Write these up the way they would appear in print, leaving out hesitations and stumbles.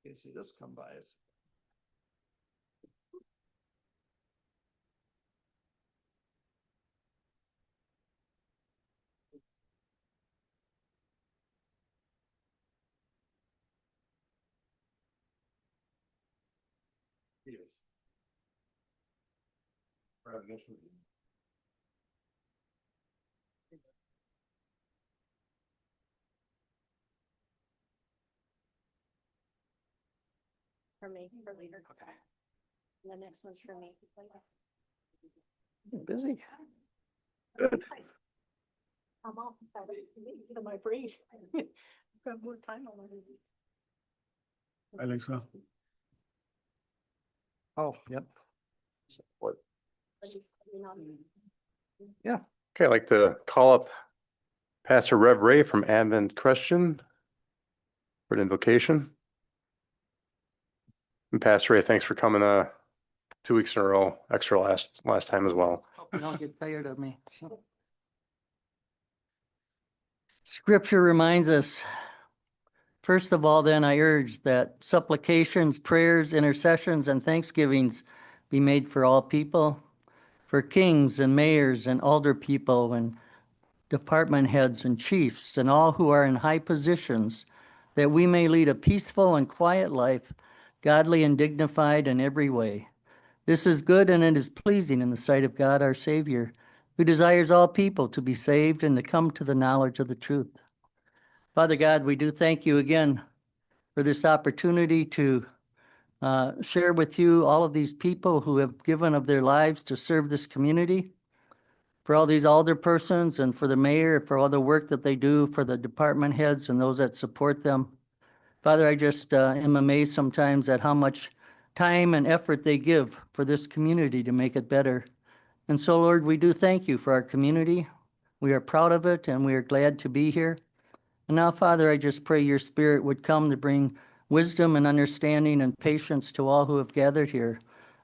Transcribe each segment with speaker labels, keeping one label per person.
Speaker 1: You see this come by us. Yes.
Speaker 2: For me, for later. Okay. And the next one's for me.
Speaker 1: Busy.
Speaker 2: Good. I'm off to my brain. I've got more time on it.
Speaker 1: I think so. Oh, yep.
Speaker 3: What?
Speaker 2: Yeah.
Speaker 3: Okay, I'd like to call up Pastor Rev Ray from Advent Christian for an invocation. And Pastor Ray, thanks for coming 2 weeks in a row, extra last time as well.
Speaker 4: Hope you don't get tired of me. Scripture reminds us, first of all, then I urge that supplications, prayers, intercessions, and thanksgivings be made for all people, for kings and mayors and alder people and department heads and chiefs and all who are in high positions, that we may lead a peaceful and quiet life, godly and dignified in every way. This is good and it is pleasing in the sight of God our Savior, who desires all people to be saved and to come to the knowledge of the truth. Father God, we do thank you again for this opportunity to share with you all of these people who have given of their lives to serve this community, for all these alder persons and for the mayor, for all the work that they do, for the department heads and those that support them. Father, I just am amazed sometimes at how much time and effort they give for this community to make it better. And so, Lord, we do thank you for our community. We are proud of it and we are glad to be here. And now, Father, I just pray your Spirit would come to bring wisdom and understanding and patience to all who have gathered here.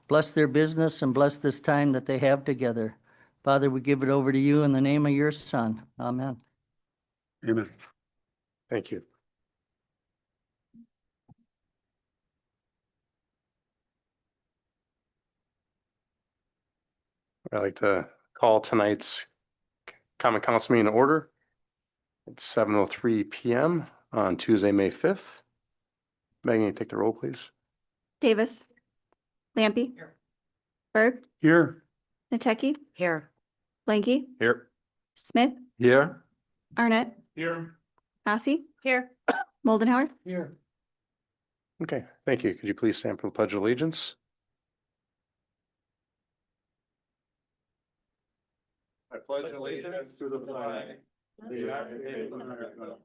Speaker 4: Bless their business and bless this time that they have together. Father, we give it over to you in the name of your Son. Amen.
Speaker 1: Amen.
Speaker 3: Thank you. I'd like to call tonight's common council meeting to order. It's 7:03 p.m. on Tuesday, May 5th. Megan, you take the roll, please.
Speaker 5: Davis. Lampy. Berg.
Speaker 1: Here.
Speaker 5: Nateki.
Speaker 2: Here.
Speaker 5: Blanky.
Speaker 3: Here.
Speaker 5: Smith.
Speaker 1: Here.
Speaker 5: Arnett.
Speaker 1: Here.
Speaker 5: Massey.
Speaker 2: Here.
Speaker 5: Moldenhauer.
Speaker 1: Here.
Speaker 3: Okay, thank you. Could you please stand for the Pledge of Allegiance?
Speaker 1: I pledge allegiance to the flag of the United States of America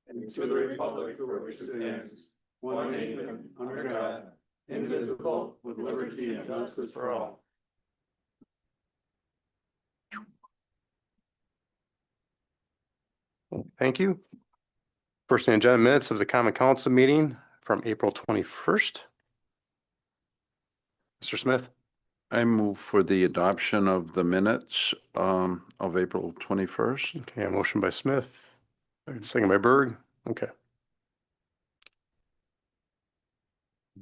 Speaker 1: and to the republic for which it stands, one nation, under God, indivisible, with liberty and justice for all.
Speaker 3: Thank you. First, the agenda minutes of the Common Council meeting from April 21st. Mr. Smith,
Speaker 6: I move for the adoption of the minutes of April 21st.
Speaker 3: okay, a motion by Smith, second by Berg. Okay.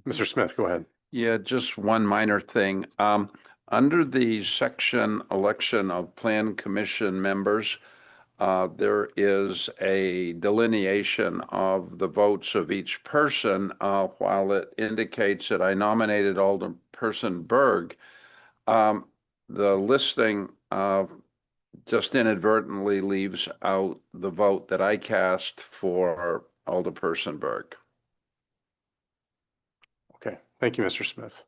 Speaker 3: Mr. Smith, go ahead.
Speaker 6: Yeah, just one minor thing. Under the section election of Plan Commission members, there is a delineation of the votes of each person. While it indicates that I nominated Alderperson Berg, the listing just inadvertently leaves out the vote that I cast for Alderperson Berg.
Speaker 3: Okay, thank you, Mr. Smith.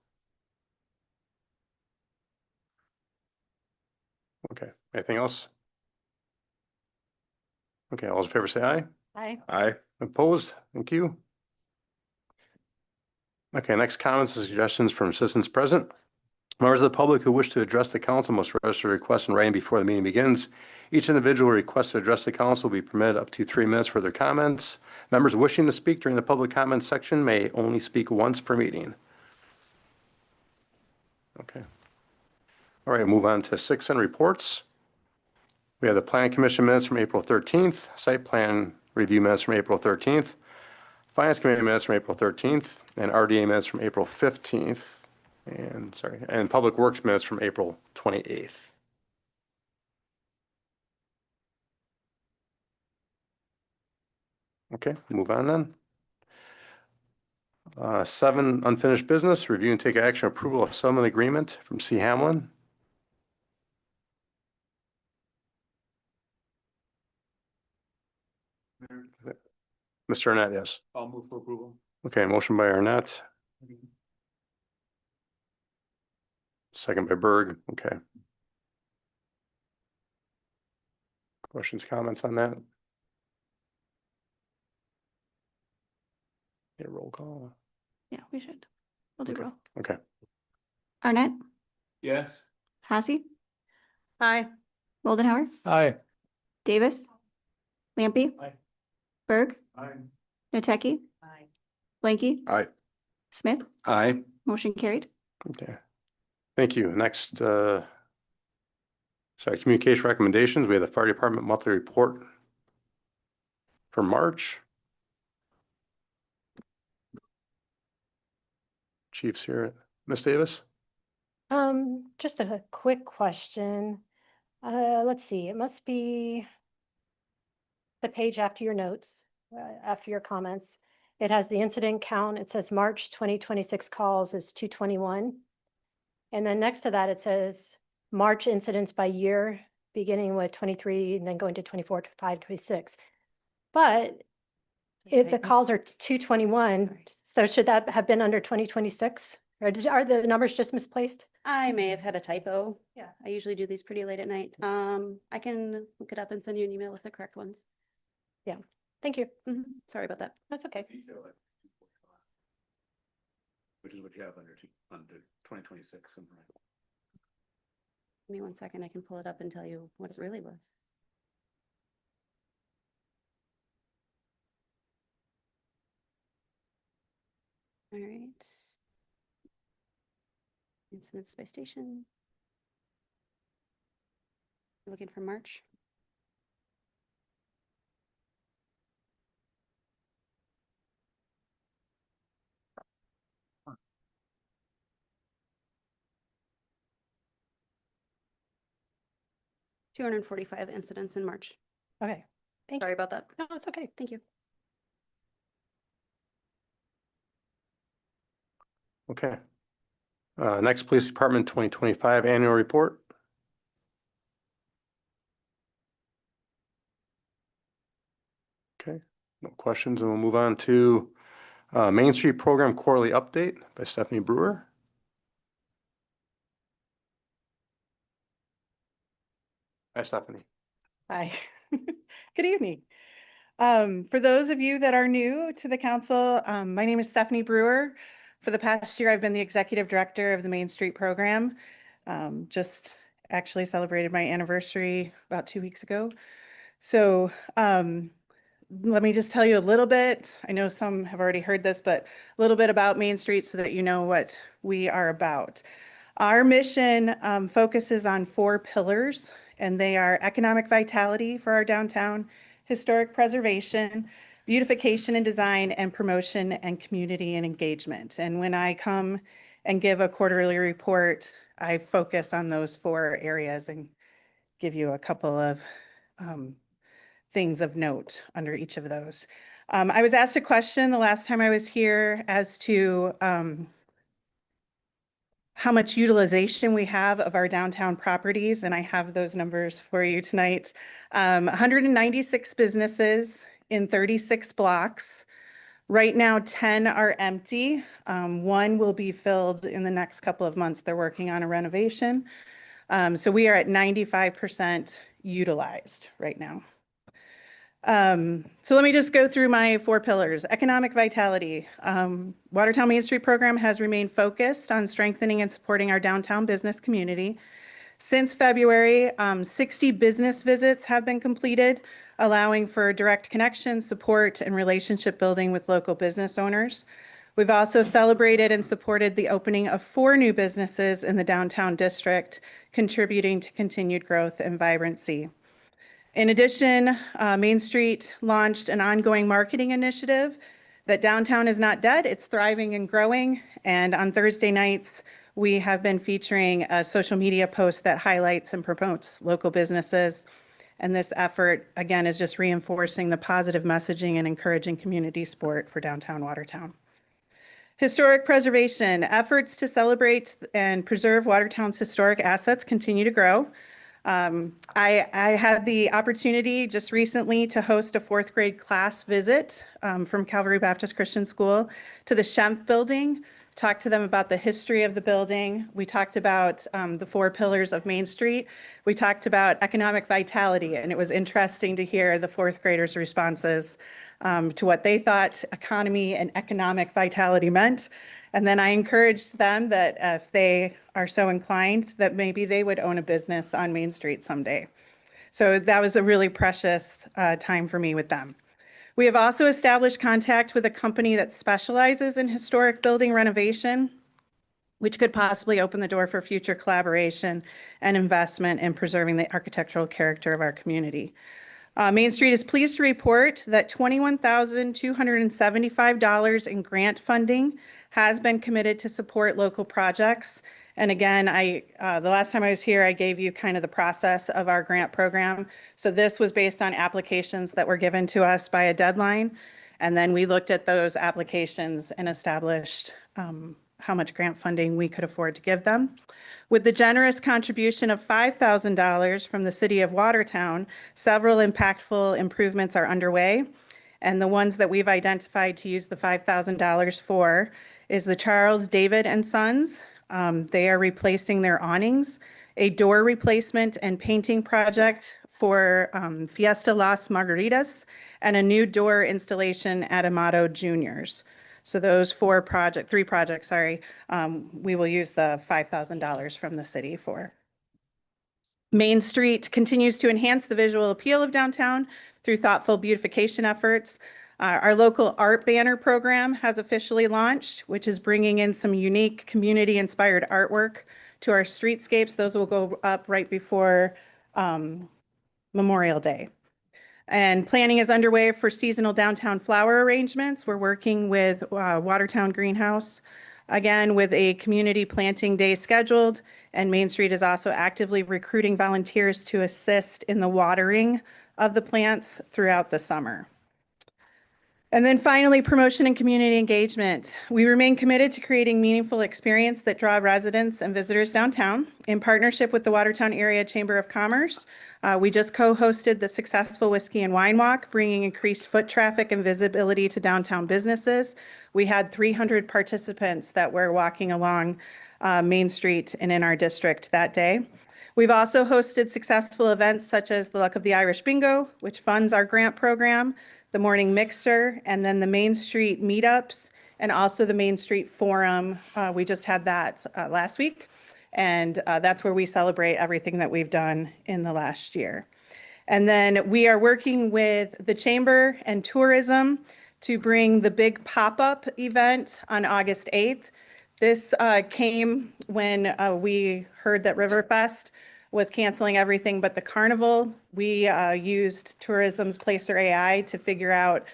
Speaker 3: Okay, anything else? Okay, all those in favor say aye.
Speaker 2: Aye.
Speaker 3: Aye. Opposed? Thank you. Okay, next comments and suggestions from citizens present. Members of the public who wish to address the council must register a request in writing before the meeting begins. Each individual request to address the council will be permitted up to 3 minutes for their comments. Members wishing to speak during the public comments section may only speak once per meeting. Okay. All right, move on to 6 and reports. We have the Plan Commission minutes from April 13th, Site Plan Review minutes from April 13th, Finance Committee minutes from April 13th and RDA minutes from April 15th. And Public Works minutes from April 28th. Okay, move on then. 7, unfinished business, review and take action approval of settlement agreement from C. Hamlin. Mr. Arnett, yes.
Speaker 1: I'll move for approval.
Speaker 3: Okay, motion by Arnett, second by Berg. Okay. Questions, comments on that? Get a roll call.
Speaker 5: Yeah, we should. We'll do
Speaker 3: Okay.
Speaker 5: roll.
Speaker 3: Okay.
Speaker 5: Arnett,
Speaker 1: Yes.
Speaker 5: Hassy,
Speaker 2: Aye.
Speaker 5: Moldenhauer,
Speaker 3: Aye.
Speaker 5: Davis, Lampy.
Speaker 1: Aye.
Speaker 5: Berg,
Speaker 1: Aye.
Speaker 5: Noteki,
Speaker 2: Aye.
Speaker 5: Blanky,
Speaker 6: Aye.
Speaker 5: Smith,
Speaker 6: Aye.
Speaker 5: motion carried.
Speaker 3: Okay. Thank you. Next, communication recommendations. We have the fire department monthly report for March. Chief's here. Ms. Davis?
Speaker 2: Just a quick question. Let's see, it must be the page after your notes, after your comments. It has the incident count. It says March 2026 calls is 221. And then next to that, it says March incidents by year, beginning with 23 and then going to 24 to 5, 26. But if the calls are 221, so should that have been under 2026? Or are the numbers just misplaced?
Speaker 7: I may have had a typo.
Speaker 2: Yeah.
Speaker 7: I usually do these pretty late at night. I can look it up and send you an email with the correct ones.
Speaker 2: Thank you.
Speaker 7: Sorry about that.
Speaker 2: That's okay.
Speaker 3: Which is what you have under 2026.
Speaker 7: Give me 1 second. I can pull it up and tell you what it really was. All right. Incidents by station. Looking for March. $245 incidents in March.
Speaker 2: Okay. Thank you.
Speaker 7: Sorry about that.
Speaker 2: No, it's okay.
Speaker 7: Thank you.
Speaker 3: Okay. Next, Police Department 2025 annual report. Okay, no questions, and we'll move on to Main Street Program Quarterly Update by Stephanie Brewer. Hi, Stephanie.
Speaker 8: Hi, good evening. For those of you that are new to the council, my name is Stephanie Brewer. For the past year, I've been the executive director of the Main Street program. Just actually celebrated my anniversary about 2 weeks ago. So let me just tell you a little bit. I know some have already heard this, but a little bit about Main Street so that you know what we are about. Our mission focuses on 4 pillars, and they are economic vitality for our downtown, historic preservation, beautification and design, and promotion and community and engagement. And when I come and give a quarterly report, I focus on those 4 areas and give you a couple of things of note under each of those. I was asked a question the last time I was here as to how much utilization we have of our downtown properties, and I have those numbers for you tonight. 196 businesses in 36 blocks. Right now, 10 are empty. 1 will be filled in the next couple of months. They're working on a renovation. So we are at 95% utilized right now. So let me just go through my 4 pillars. Economic vitality. Watertown Main Street program has remained focused on strengthening and supporting our downtown business community. Since February, 60 business visits have been completed, allowing for direct connection, support, and relationship building with local business owners. We've also celebrated and supported the opening of 4 new businesses in the downtown district, contributing to continued growth and vibrancy. In addition, Main Street launched an ongoing marketing initiative that downtown is not dead, it's thriving and growing. And on Thursday nights, we have been featuring a social media post that highlights and promotes local businesses. And this effort, again, is just reinforcing the positive messaging and encouraging community sport for downtown Watertown. Historic preservation. Efforts to celebrate and preserve Watertown's historic assets continue to grow. I had the opportunity just recently to host a fourth grade class visit from Calvary Baptist Christian School to the Schempp Building, talked to them about the history of the building. We talked about the 4 pillars of Main Street. We talked about economic vitality, and it was interesting to hear the fourth graders' responses to what they thought economy and economic vitality meant. And then I encouraged them that if they are so inclined, that maybe they would own a business on Main Street someday. So that was a really precious time for me with them. We have also established contact with a company that specializes in historic building renovation, which could possibly open the door for future collaboration and investment in preserving the architectural character of our community. Main Street is pleased to report that $21,275 in grant funding has been committed to support local projects. And again, the last time I was here, I gave you kind of the process of our grant program. So this was based on applications that were given to us by a deadline. And then we looked at those applications and established how much grant funding we could afford to give them. With the generous contribution of $5,000 from the city of Watertown, several impactful improvements are underway. And the ones that we've identified to use the $5,000 for is the Charles David and Sons. They are replacing their awnings, a door replacement and painting project for Fiesta Las Margaritas, and a new door installation at Amato Juniors. So those 3 projects, we will use the $5,000 from the city for. Main Street continues to enhance the visual appeal of downtown through thoughtful beautification efforts. Our local art banner program has officially launched, which is bringing in some unique community-inspired artwork to our streetscapes. Those will go up right before Memorial Day. And planning is underway for seasonal downtown flower arrangements. We're working with Watertown Greenhouse, again, with a community planting day scheduled. And Main Street is also actively recruiting volunteers to assist in the watering of the plants throughout the summer. And then finally, promotion and community engagement. We remain committed to creating meaningful experience that draw residents and visitors downtown. In partnership with the Watertown Area Chamber of Commerce, we just co-hosted the successful Whiskey and Wine Walk, bringing increased foot traffic and visibility to downtown businesses. We had 300 participants that were walking along Main Street and in our district that day. We've also hosted successful events such as the Luck of the Irish Bingo, which funds our grant program, the Morning Mixer, and then the Main Street meetups, and also the Main Street Forum. We just had that last week, and that's where we celebrate everything that we've done in the last year. And then we are working with the Chamber and Tourism to bring the big pop-up event on August 8th. This came when we heard that Riverfest was canceling everything but the carnival. We used Tourism's Placer AI to figure out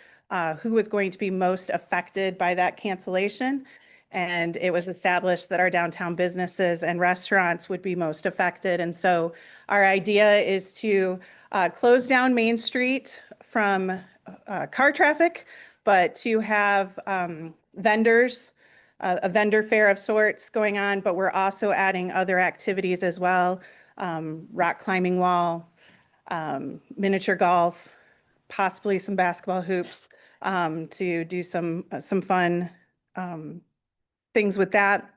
Speaker 8: who was going to be most affected by that cancellation. And it was established that our downtown businesses and restaurants would be most affected. And so our idea is to close down Main Street from car traffic, but to have vendors, a vendor fair of sorts going on, but we're also adding other activities as well. Rock climbing wall, miniature golf, possibly some basketball hoops, to do some fun things with that.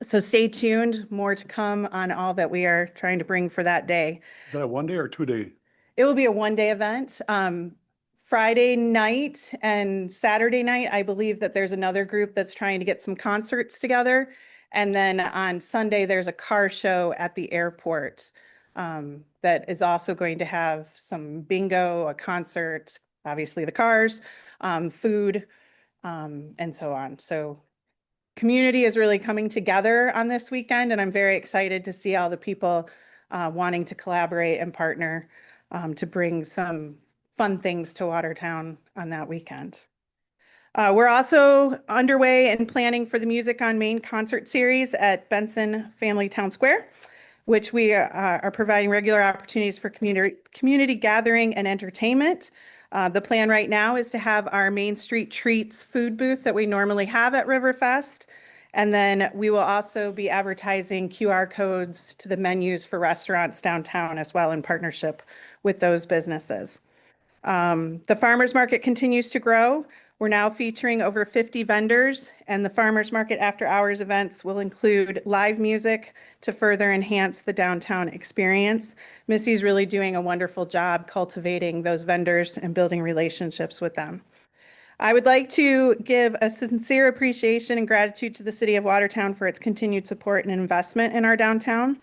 Speaker 8: So stay tuned, more to come on all that we are trying to bring for that day.
Speaker 1: Is that a 1 day or 2 day?
Speaker 8: It will be a 1-day event. Friday night and Saturday night, I believe that there's another group that's trying to get some concerts together. And then on Sunday, there's a car show at the airport that is also going to have some bingo, a concert, obviously the cars, food, and so on. So community is really coming together on this weekend, and I'm very excited to see all the people wanting to collaborate and partner to bring some fun things to Watertown on that weekend. We're also underway and planning for the Music on Main concert series at Benson Family Town Square, which we are providing regular opportunities for community gathering and entertainment. The plan right now is to have our Main Street Treats food booth that we normally have at Riverfest. And then we will also be advertising QR codes to the menus for restaurants downtown as well in partnership with those businesses. The farmers market continues to grow. We're now featuring over 50 vendors, and the farmers market after hours events will include live music to further enhance the downtown experience. Missy's really doing a wonderful job cultivating those vendors and building relationships with them. I would like to give a sincere appreciation and gratitude to the City of Watertown for its continued support and investment in our downtown.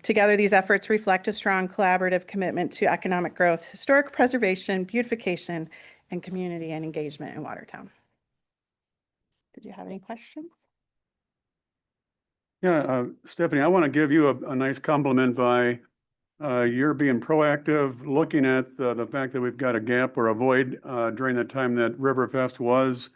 Speaker 8: Together, these efforts reflect a strong collaborative commitment to economic growth, historic preservation, beautification, and community and engagement in Watertown. Did you have any questions?
Speaker 1: Yeah, Stephanie, I want to give you a nice compliment by you're being proactive, looking at the fact that we've got a gap or a void during the time that Riverfest was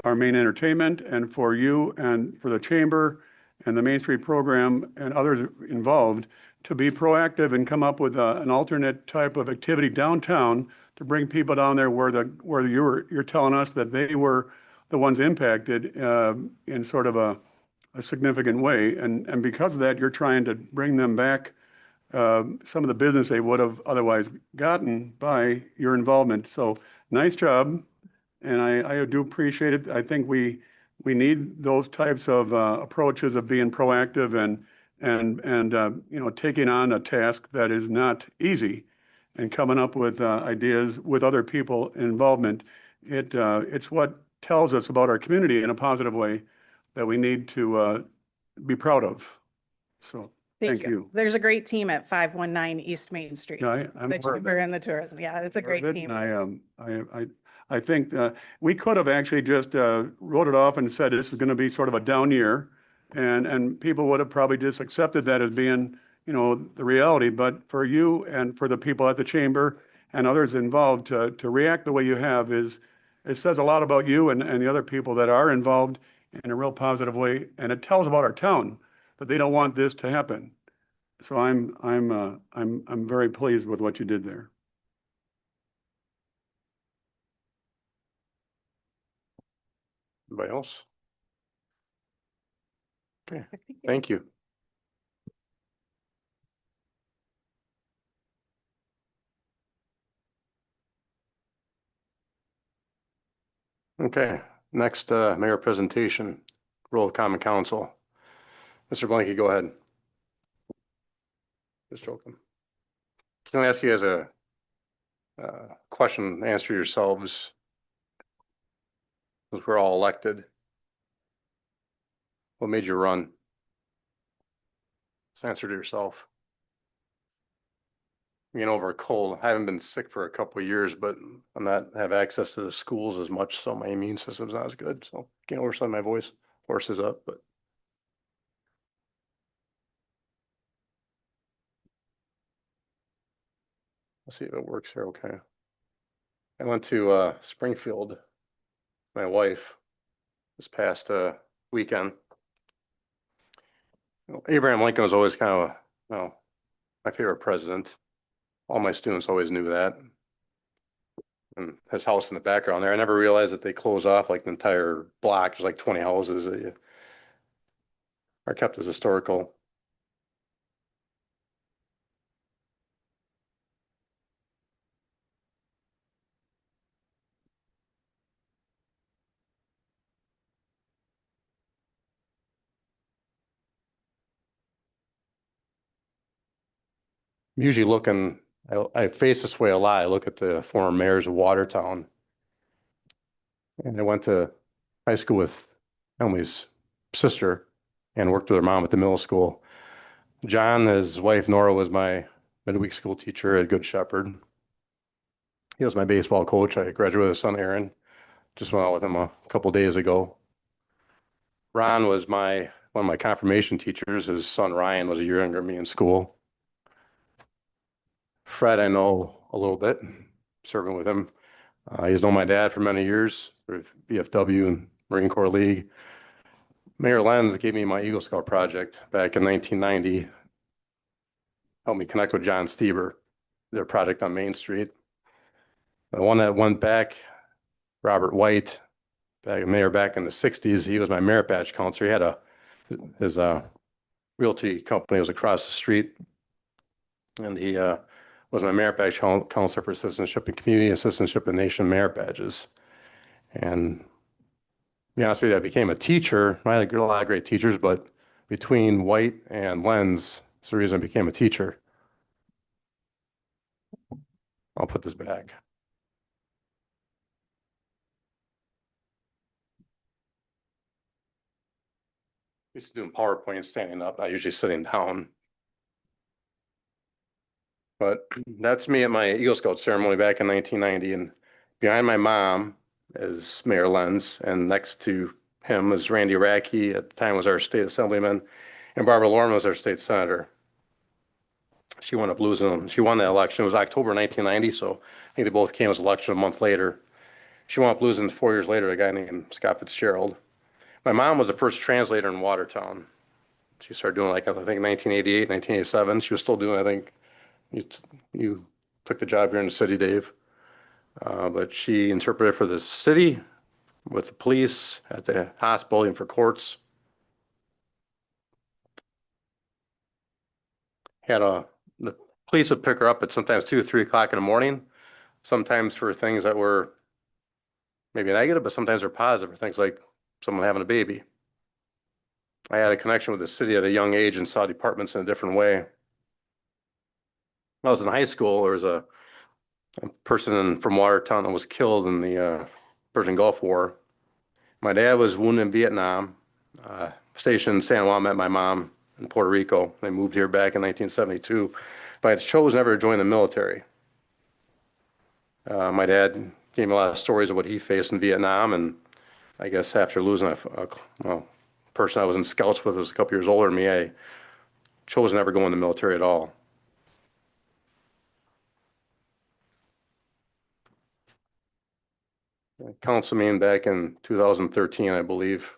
Speaker 1: our main entertainment, and for you and for the chamber and the Main Street program and others involved to be proactive and come up with an alternate type of activity downtown to bring people down there where you're telling us that they were the ones impacted in sort of a significant way. And because of that, you're trying to bring them back some of the business they would have otherwise gotten by your involvement. So nice job. And I do appreciate it. I think we need those types of approaches of being proactive and you know, taking on a task that is not easy and coming up with ideas with other people involvement. It's what tells us about our community in a positive way that we need to be proud of. So thank you.
Speaker 8: There's a great team at 519 East Main Street.
Speaker 1: Yeah, I'm
Speaker 8: The
Speaker 1: aware of
Speaker 8: chamber
Speaker 1: that.
Speaker 8: and the tourism. Yeah, it's a
Speaker 1: Aware of
Speaker 8: great
Speaker 1: it,
Speaker 8: team.
Speaker 1: and I think we could have actually just wrote it off and said this is going to be sort of a down year, and people would have probably just accepted that as being, you know, the reality. But for you and for the people at the chamber and others involved to react the way you have it says a lot about you and the other people that are involved in a real positive way, and it tells about our town that they don't want this to happen. So I'm very pleased with what you did there.
Speaker 3: Anybody else? Okay, thank you. Okay, next mayor presentation, role of common council. Mr. Blanky, go ahead. Mr. Holcomb. Can I ask you as a question, answer yourselves? Since we're all elected, what made you run? Just answer to yourself. Being over a cold, I haven't been sick for a couple of years, but I'm not have access to the schools as much, so my immune system's not as good. So getting over some of my voice, horse is up, but. Let's see if it works here. Okay. I went to Springfield, my wife, this past weekend. You know, Abraham Lincoln was always kind of, my favorite president. All my students always knew that. And his house in the background there, I never realized that they close off like the entire block. There's like 20 houses that are kept as historical. I'm usually looking, I face this way a lot. I look at the former mayors of Watertown. And I went to high school with Emily's sister and worked with her mom at the middle school. John, his wife Nora, was my midweek school teacher at Good Shepherd. He was my baseball coach. I graduated with his son Aaron. Just went out with him a couple days ago. Ron was one of my confirmation teachers. His son Ryan was a year younger than me in school. Fred, I know a little bit, serving with him. He's known my dad for many years. for VFW and Marine Corps League. Mayor Lenz gave me my Eagle Scout project back in 1990. Helped me connect with John Stieber, their project on Main Street. The one that went back, Robert White, mayor back in the 60s, he was my merit badge counselor. He had his realty company was across the street. And he was my merit badge counselor for citizenship and community and citizenship and nation merit badges. And to be honest with you, I became a teacher. I had a lot of great teachers, but between White and Lenz, it's the reason I became a teacher. I'll put this back. Used to doing PowerPoint standing up, not usually sitting down. But that's me at my Eagle Scout ceremony back in 1990. And behind my mom is Mayor Lenz, and next to him was Randy Racky, at the time was our state assemblyman, and Barbara Lorman was our state senator. She wound up losing. She won that election. It was October 1990, so I think they both came as election a month later. She wound up losing 4 years later to a guy named Scott Fitzgerald. My mom was the first translator in Watertown. She started doing like, I think 1988, 1987. She was still doing, I think, you took the job here in the city, Dave. But she interpreted for the city, with the police, at the hospital, and for courts. The police would pick her up at sometimes 2 or 3 o'clock in the morning, sometimes for things that were maybe negative, but sometimes they're positive, for things like someone having a baby. I had a connection with the city at a young age and saw departments in a different way. When I was in high school, there was a person from Watertown that was killed in the Persian Gulf War. My dad was wounded in Vietnam, stationed in San Juan, met my mom in Puerto Rico. They moved here back in 1972, but I chose never to join the military. My dad gave me a lot of stories of what he faced in Vietnam, and I guess after losing a person I was in scouts with who was a couple years older than me, I chose never to go in the military at all. Council meeting back in 2013, I believe.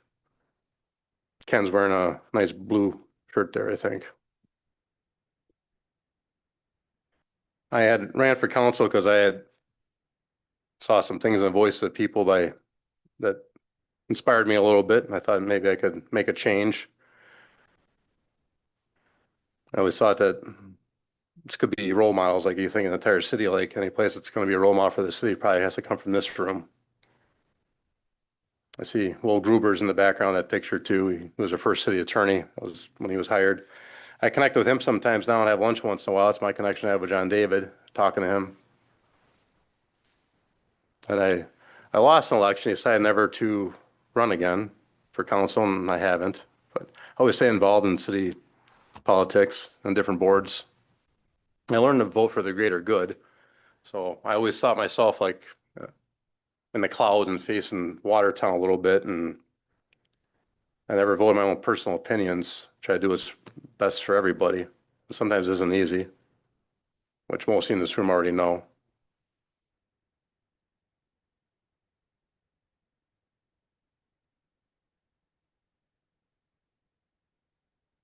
Speaker 3: Ken's wearing a nice blue shirt there, I think. I had ran for council because I had saw some things in the voice of people that inspired me a little bit. And I thought maybe I could make a change. I always thought that this could be role models, like you think an entire city, like any place that's going to be a role model for the city probably has to come from this room. I see Will Gruber's in the background, that picture too. He was our first city attorney. That was when he was hired. I connect with him sometimes now and have lunch once in a while. That's my connection I have with John David, talking to him. And I lost an election. He decided never to run again for council, and I haven't. But I always stay involved in city politics and different boards. I learned to vote for the greater good. So I always thought myself like in the clouds and facing Watertown a little bit, and I never voted my own personal opinions. Try to do what's best for everybody. Sometimes it isn't easy, which most in this room already know.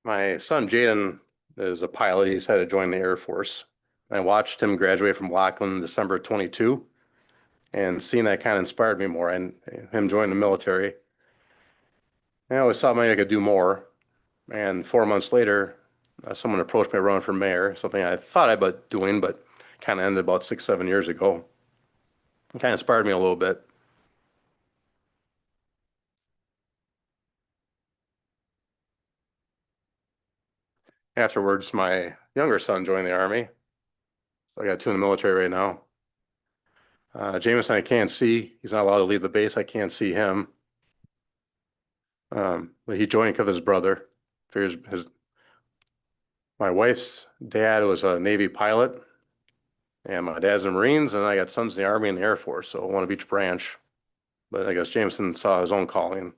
Speaker 3: My son Jaden is a pilot. He's had to join the Air Force. I watched him graduate from Laughlin in December 22, and seeing that kind of inspired me more, and him joining the military. I always thought maybe I could do more. And 4 months later, someone approached me running for mayor, something I thought about doing, but kind of ended about 6, 7 years ago. It kind of inspired me a little bit. Afterwards, my younger son joined the Army. So I got 2 in the military right now. Jameson, I can't see. He's not allowed to leave the base. I can't see him. But he joined because of his brother. My wife's dad was a Navy pilot, and my dad's in the Marines, and I got sons in the Army and the Air Force, so one of each branch. But I guess Jameson saw his own calling.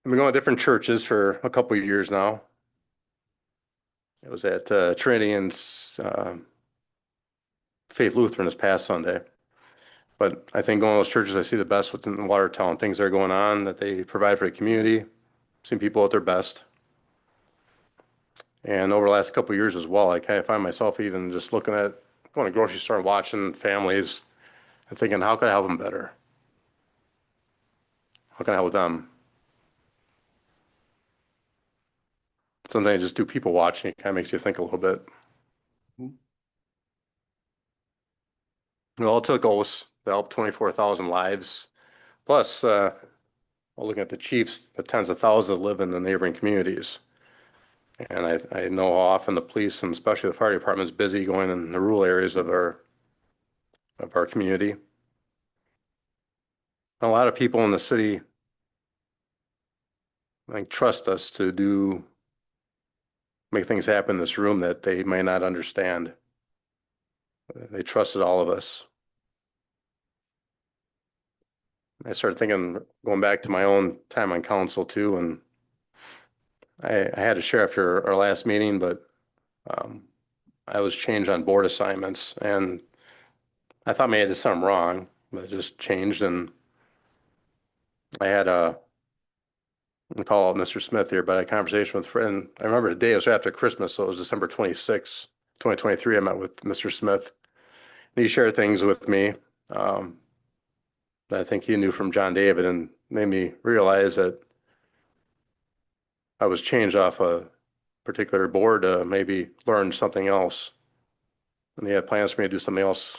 Speaker 3: I've been going to different churches for a couple of years now. It was at Trinity in Faith Lutheran this past Sunday. But I think going to those churches, I see the best within Watertown, things that are going on that they provide for the community, seeing people at their best. And over the last couple of years as well, I kind of find myself even just looking at going to the grocery store and watching families and thinking, how can I help them better? How can I help them? Sometimes just do people watching, it kind of makes you think a little bit. Well, it took OS to help 24,000 lives. Plus, looking at the chiefs, the tens of thousands that live in the neighboring communities. And I know how often the police and especially the fire department is busy going in the rural areas of our community. A lot of people in the city, I think, trust us to make things happen in this room that they may not understand. They trusted all of us. I started thinking, going back to my own time on council too, and I had to share after our last meeting, but I was changed on board assignments, and I thought maybe I did something wrong, but it just changed, and I had I'll call out Mr. Smith here, but I had a conversation with a friend. I remember the day, it was after Christmas, so it was December 26th, 2023. I met with Mr. Smith, and he shared things with me that I think he knew from John David, and made me realize that I was changed off a particular board to maybe learn something else. And he had plans for me to do something else.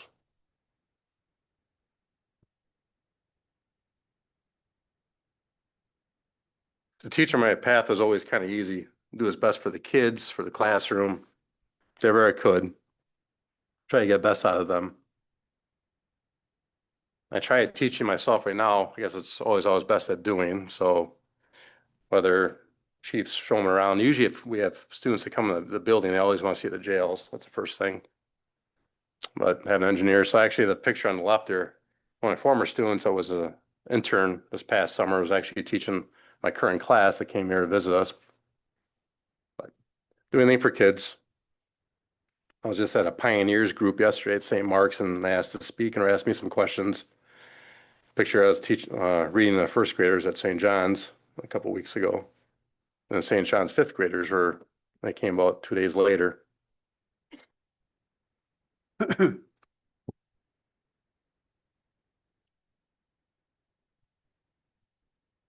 Speaker 3: The teacher, my path was always kind of easy. Do his best for the kids, for the classroom, whatever I could. Try to get best out of them. I try teaching myself right now. I guess it's always best at doing. So whether chiefs show them around, usually if we have students that come to the building, they always want to see the jails. That's the first thing. But I have an engineer. So actually the picture on the left there, one of my former students that was an intern this past summer was actually teaching my current class that came here to visit us. But do anything for kids. I was just at a pioneers group yesterday at St. Mark's and I asked to speak and asked me some questions. Picture I was reading the first graders at St. John's a couple weeks ago. And St. John's fifth graders they came about 2 days later.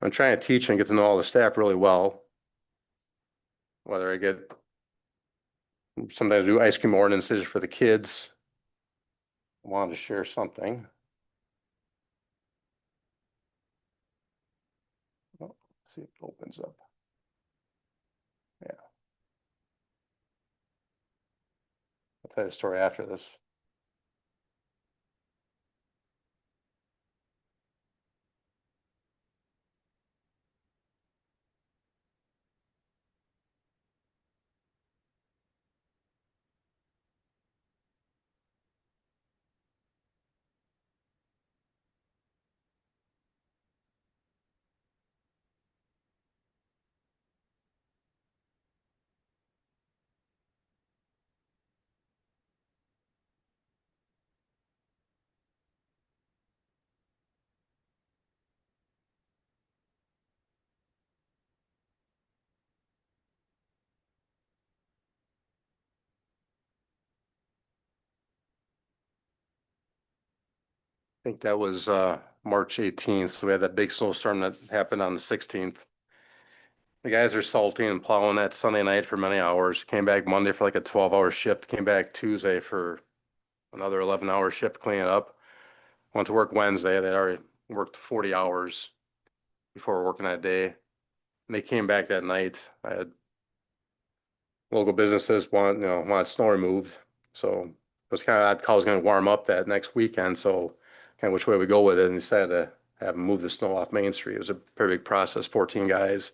Speaker 3: I'm trying to teach and get to know all the staff really well. Whether I get, sometimes do ice cream ordinances for the kids. I wanted to share something. Oh, see if it opens up. Yeah. I'll tell you the story after this. I think that was March 18th. So we had that big snowstorm that happened on the 16th. The guys are salting and plowing that Sunday night for many hours. Came back Monday for like a 12-hour shift. Came back Tuesday for another 11-hour shift cleaning up. Went to work Wednesday. They'd already worked 40 hours before working that day. And they came back that night. I had local businesses wanted snow removed. So it was kind of odd. I was going to warm up that next weekend. So kind of which way we go with it, and decided to have them move the snow off Main Street. It was a very big process, 14 guys.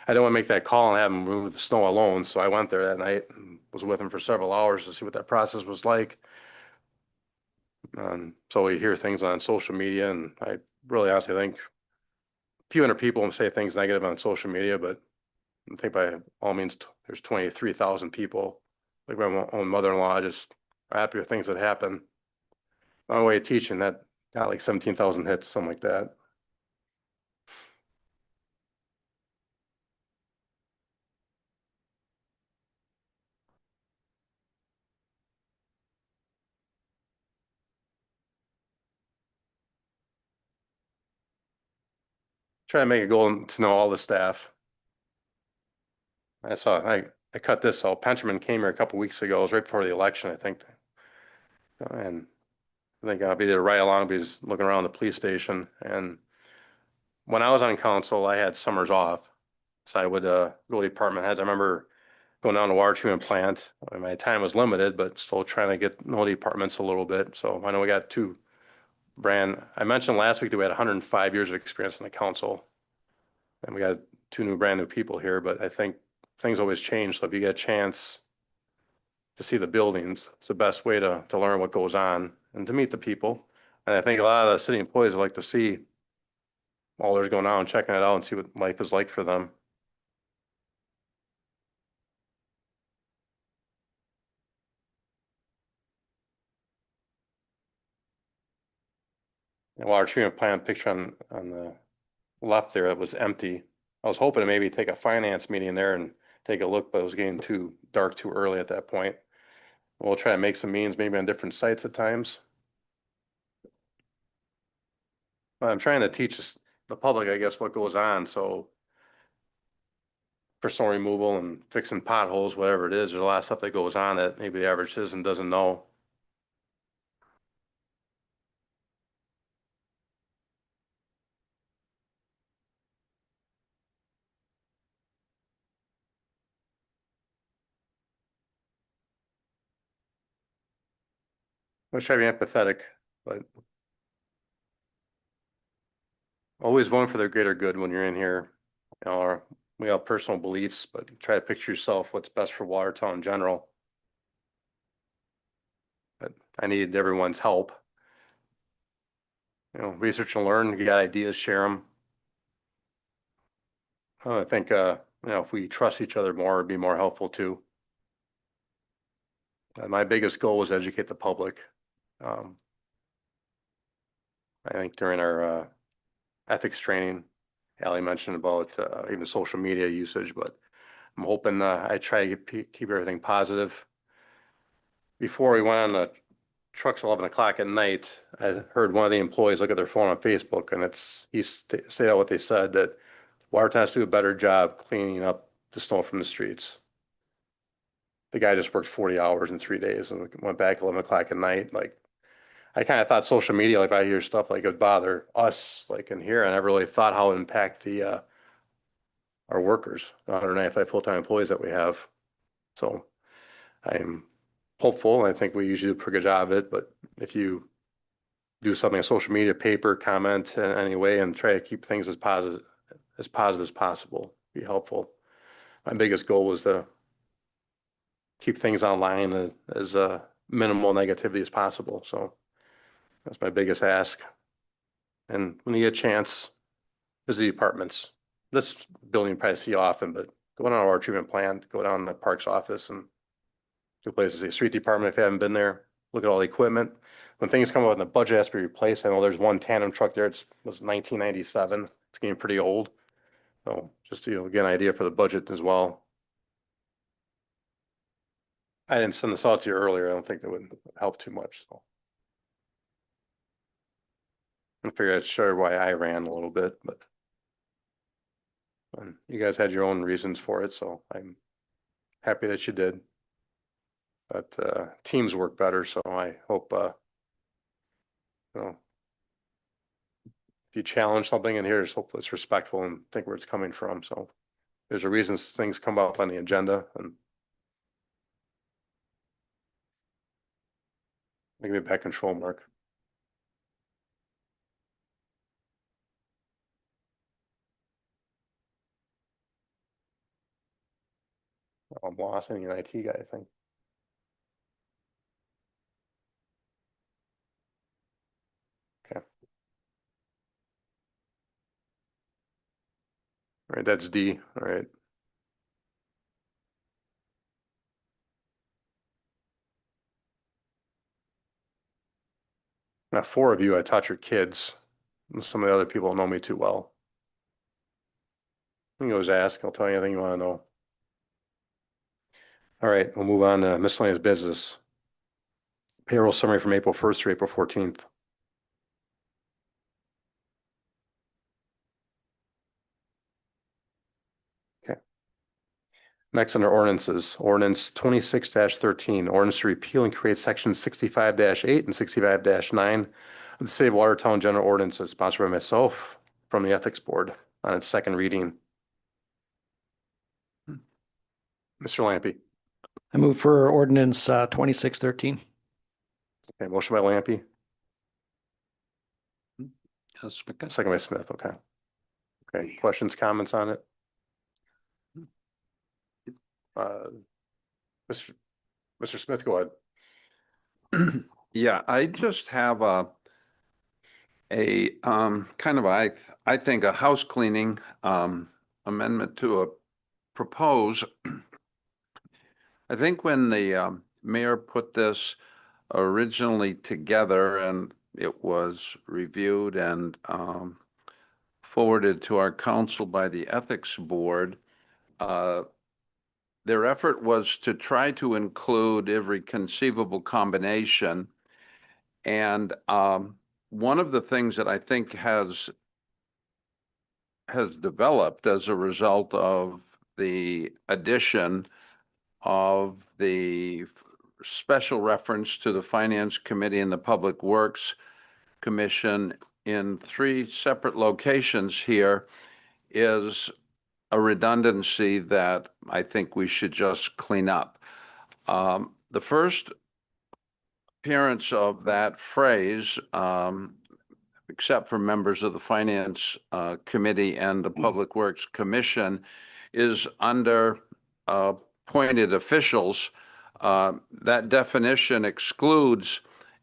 Speaker 3: I didn't want to make that call and have them move the snow alone, so I went there that night and was with them for several hours to see what that process was like. So we hear things on social media, and I really honestly think a few hundred people say things negative on social media, but I think by all means, there's 23,000 people, like my own mother-in-law, just are happy with things that happen. my way of teaching that got like 17,000 hits, something like that. Try to make a goal to know all the staff. I cut this out. Penchman came here a couple weeks ago. It was right before the election, I think. And I think I'll be there right along, because looking around the police station. And when I was on council, I had summers off. So I would go to department heads. I remember going down to water treatment plant. My time was limited, but still trying to get know the departments a little bit. So I know we got I mentioned last week that we had 105 years of experience in the council. And we got two brand new people here, but I think things always change. So if you get a chance to see the buildings, it's the best way to learn what goes on and to meet the people. And I think a lot of the city employees would like to see all there's going on, checking it out and see what life is like for them. And water treatment plant picture on the left there, it was empty. I was hoping to maybe take a finance meeting there and take a look, but it was getting too dark too early at that point. We'll try to make some meetings maybe on different sites at times. I'm trying to teach the public, I guess, what goes on. So for snow removal and fixing potholes, whatever it is, there's a lot of stuff that goes on that maybe the average citizen doesn't know. I try to be empathetic, but always one for the greater good when you're in here. You know, we have personal beliefs, but try to picture yourself what's best for Watertown in general. But I needed everyone's help. You know, research and learn. You got ideas, share them. I think, if we trust each other more, it'd be more helpful too. My biggest goal was educate the public. Um, I think during our ethics training, Allie mentioned about even social media usage, but I'm hoping I try to keep everything positive. Before we went on the trucks 11 o'clock at night, I heard one of the employees look at their phone on Facebook, and say out what they said, that Watertown has to do a better job cleaning up the snow from the streets. The guy just worked 40 hours in 3 days and went back 11 o'clock at night. Like, I kind of thought social media, like, if I hear stuff like it would bother us, like in here, I never really thought how it would impact our workers, the 195 full-time employees that we have. So I'm hopeful. I think we usually do a pretty good job of it, but if you do something on social media, paper, comment in any way, and try to keep things as positive as possible, be helpful. My biggest goal was to keep things online as minimal negativity as possible. So that's my biggest ask. And when you get a chance, visit the apartments. This building you probably see often, but go down to our treatment plant, go down to the parks office, and good places. The street department, if you haven't been there, look at all the equipment. When things come up and the budget has to be replaced, I know there's one tandem truck there. It was 1997. It's getting pretty old. So just to get an idea for the budget as well. I didn't send this out to you earlier. I don't think that would help too much. So I figured I'd show you why I ran a little bit, but you guys had your own reasons for it, so I'm happy that you did. But teams work better, so I hope if you challenge something in here, just hope it's respectful and think where it's coming from. So there's a reason things come up on the agenda, and make me back control, Mark. I'm lost any IT guy, I think. Okay. All right, that's D. All right. Now, 4 of you, I taught your kids. And some of the other people don't know me too well. You can always ask. I'll tell you anything you want to know. All right, we'll move on to miscellaneous business. Payroll summary from April 1st through April 14th. Next, under ordinances, ordinance 26-13, ordinance to repeal and create section 65-8 and 65-9 of the City of Watertown General Ordinances, sponsored by myself from the Ethics Board on its second reading. Mr. Lampy.
Speaker 9: I move for ordinance 2613.
Speaker 3: Okay, motion by Lampy,
Speaker 6: Yes, because
Speaker 3: second by Smith. Okay. Okay, questions, comments on it? Mr. Smith, go ahead.
Speaker 6: yeah, I just have a kind of, I think a house cleaning amendment to a propose. I think when the mayor put this originally together and it was reviewed and forwarded to our council by the Ethics Board, their effort was to try to include every conceivable combination. And one of the things that I think has developed as a result of the addition of the special reference to the Finance Committee and the Public Works Commission in 3 separate locations here is a redundancy that I think we should just clean up. The first appearance of that phrase, except for members of the Finance Committee and the Public Works Commission, is under appointed officials. That definition excludes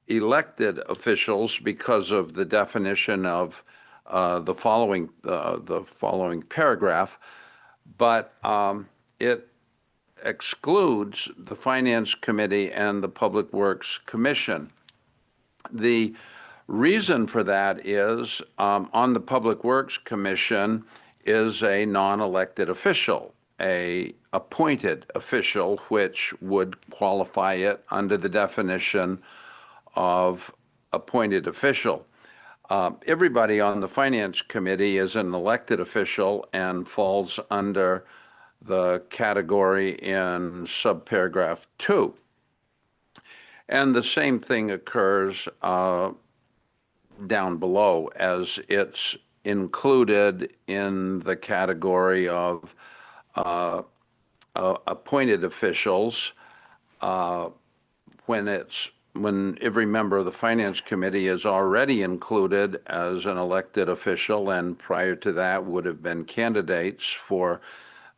Speaker 6: elected officials because of the definition of the following paragraph, but it excludes the Finance Committee and the Public Works Commission. The reason for that is on the Public Works Commission is a non-elected official, a appointed official, which would qualify it under the definition of appointed official. Everybody on the Finance Committee is an elected official and falls under the category in subparagraph 2. And the same thing occurs down below, as it's included in the category of appointed officials when every member of the Finance Committee is already included as an elected official, and prior to that would have been candidates for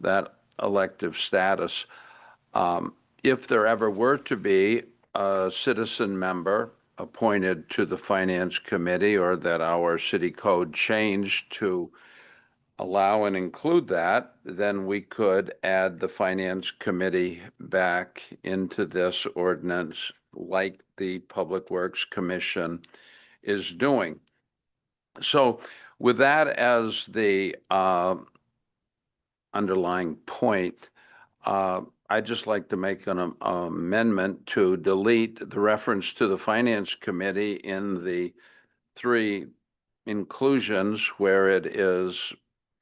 Speaker 6: that elective status. If there ever were to be a citizen member appointed to the Finance Committee, or that our city code changed to allow and include that, then we could add the Finance Committee back into this ordinance like the Public Works Commission is doing. So with that as the underlying point, I'd just like to make an amendment to delete the reference to the Finance Committee in the 3 inclusions where it is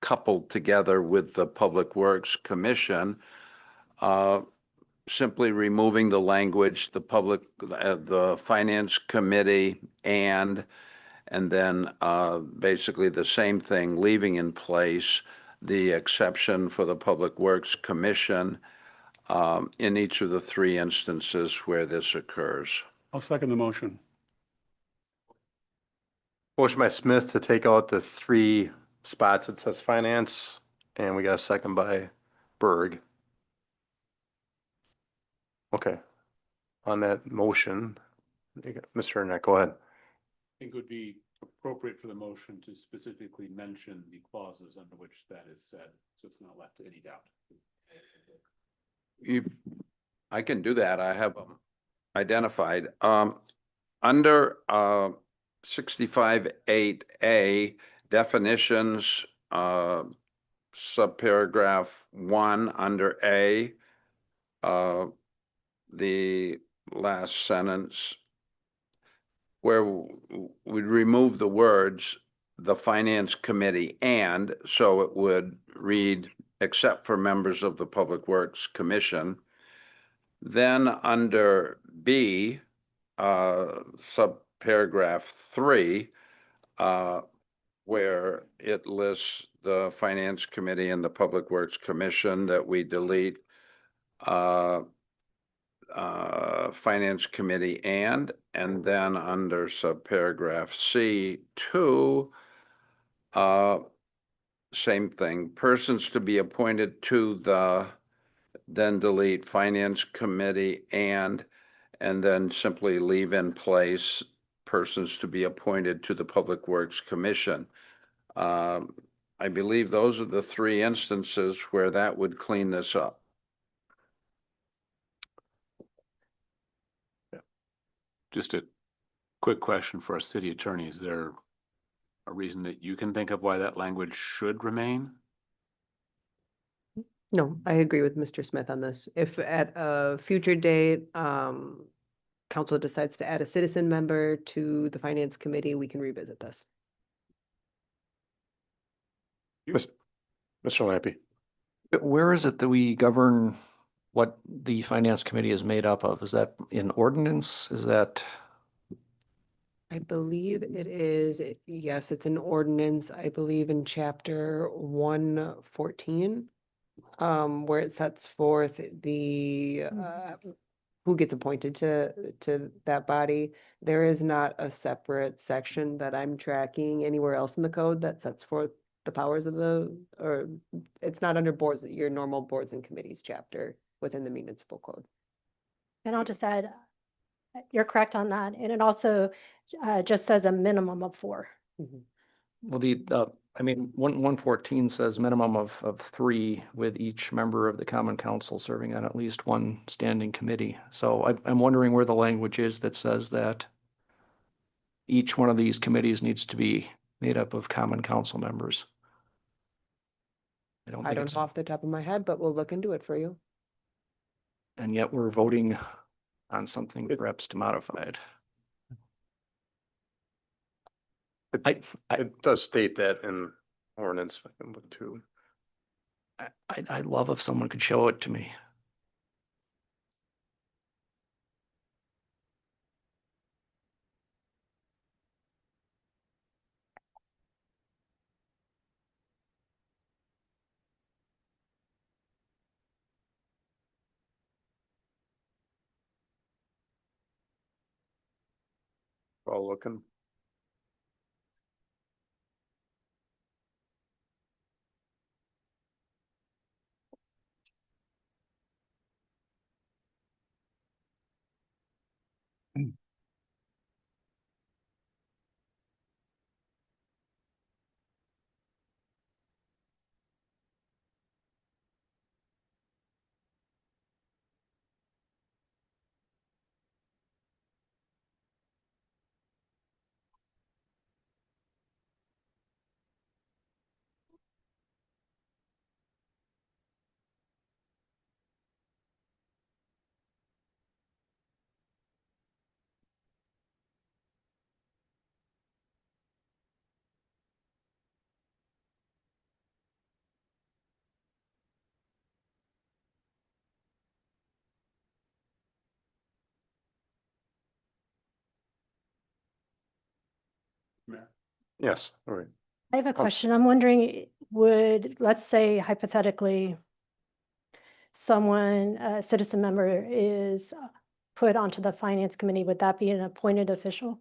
Speaker 6: coupled together with the Public Works Commission, simply removing the language, the Finance Committee, and then basically the same thing, leaving in place the exception for the Public Works Commission in each of the 3 instances where this occurs.
Speaker 1: I'll second the motion.
Speaker 3: Motion by Smith to take out the 3 spots that says finance, and we got a second by Berg. Okay. On that motion, Mr. Arnett, go ahead.
Speaker 1: I think it would be appropriate for the motion to specifically mention the clauses under which that is said, so it's not left to any doubt.
Speaker 6: I can do that. I have them identified. Under 65(8)(a), definitions, subparagraph 1 under A, the last sentence where we'd remove the words, the Finance Committee and, so it would read, except for members of the Public Works Commission. Then under B, subparagraph 3, where it lists the Finance Committee and the Public Works Commission, that we delete Finance Committee and then under subparagraph C2, same thing, persons to be appointed to the, then delete Finance Committee and then simply leave in place persons to be appointed to the Public Works Commission. I believe those are the 3 instances where that would clean this up.
Speaker 1: Just a quick question for our city attorney. Is there a reason that you can think of why that language should remain?
Speaker 10: No, I agree with Mr. Smith on this. If at a future date, council decides to add a citizen member to the finance committee, we can revisit this.
Speaker 3: Mr. Lampy.
Speaker 9: Where is it that we govern what the finance committee is made up of? Is that in ordinance? Is that?
Speaker 10: I believe it is, yes, it's an ordinance, I believe in chapter 114, where it sets forth the, who gets appointed to that body. There is not a separate section that I'm tracking anywhere else in the code that sets forth the powers of or it's not under boards, your normal boards and committees chapter within the municipal code.
Speaker 2: And I'll just add, you're correct on that. And it also just says a minimum of 4.
Speaker 9: Well, I mean, 114 says minimum of 3 with each member of the common council serving on at least one standing committee. So I'm wondering where the language is that says that each one of these committees needs to be made up of common council members. I
Speaker 10: I don't know off the top of my head, but we'll look into it for you.
Speaker 9: And yet we're voting on something perhaps to modify it.
Speaker 3: It does state that in ordinance, number 2.
Speaker 9: I'd love if someone could show it to me.
Speaker 3: All looking. Yes, all right.
Speaker 2: I have a question. I'm wondering, would, let's say hypothetically, someone, a citizen member is put onto the finance committee, would that be an appointed official?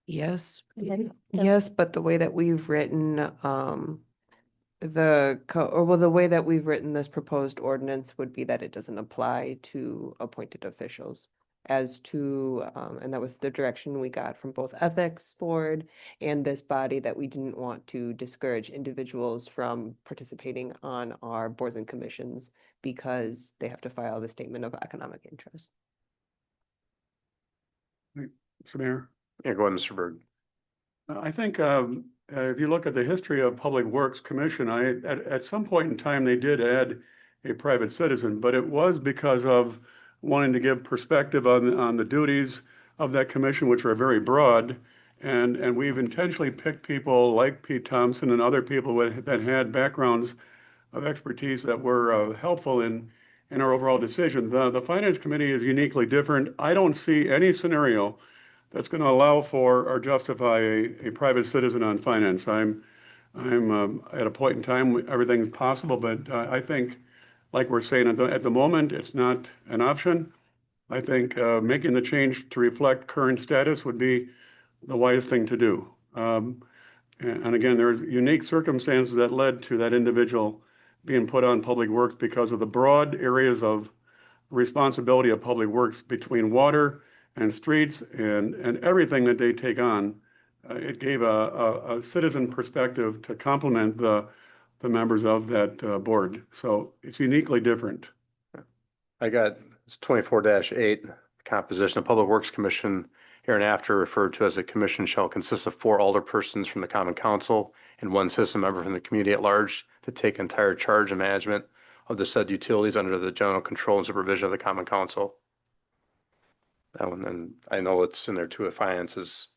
Speaker 10: Yes,
Speaker 2: Yes.
Speaker 10: yes, but the way that we've written, the way that we've written this proposed ordinance would be that it doesn't apply to appointed officials. as to, and that was the direction we got from both ethics board and this body, that we didn't want to discourage individuals from participating on our boards and commissions because they have to file the statement of economic interest.
Speaker 1: Mr. Mayor,
Speaker 3: Yeah, go ahead, Mr. Berg.
Speaker 1: I think if you look at the history of Public Works Commission, at some point in time, they did add a private citizen, but it was because of wanting to give perspective on the duties of that commission, which are very broad. And we've intentionally picked people like Pete Thompson and other people that had backgrounds of expertise that were helpful in our overall decision. The Finance Committee is uniquely different. I don't see any scenario that's going to allow for or justify a private citizen on finance. I'm at a point in time, everything's possible, but I think, like we're saying, at the moment, it's not an option. I think making the change to reflect current status would be the wise thing to do. And again, there's unique circumstances that led to that individual being put on Public Works because of the broad areas of responsibility of Public Works between water and streets and everything that they take on. It gave a citizen perspective to complement the members of that board. So it's uniquely different.
Speaker 3: I got, it's 24-8, composition of Public Works Commission, hereinafter referred to as a commission, shall consist of 4 alderpersons from the Common Council and 1 citizen member from the community at large to take entire charge and management of the said utilities under the general control and supervision of the Common Council. That one, and I know it's in there too, with finances,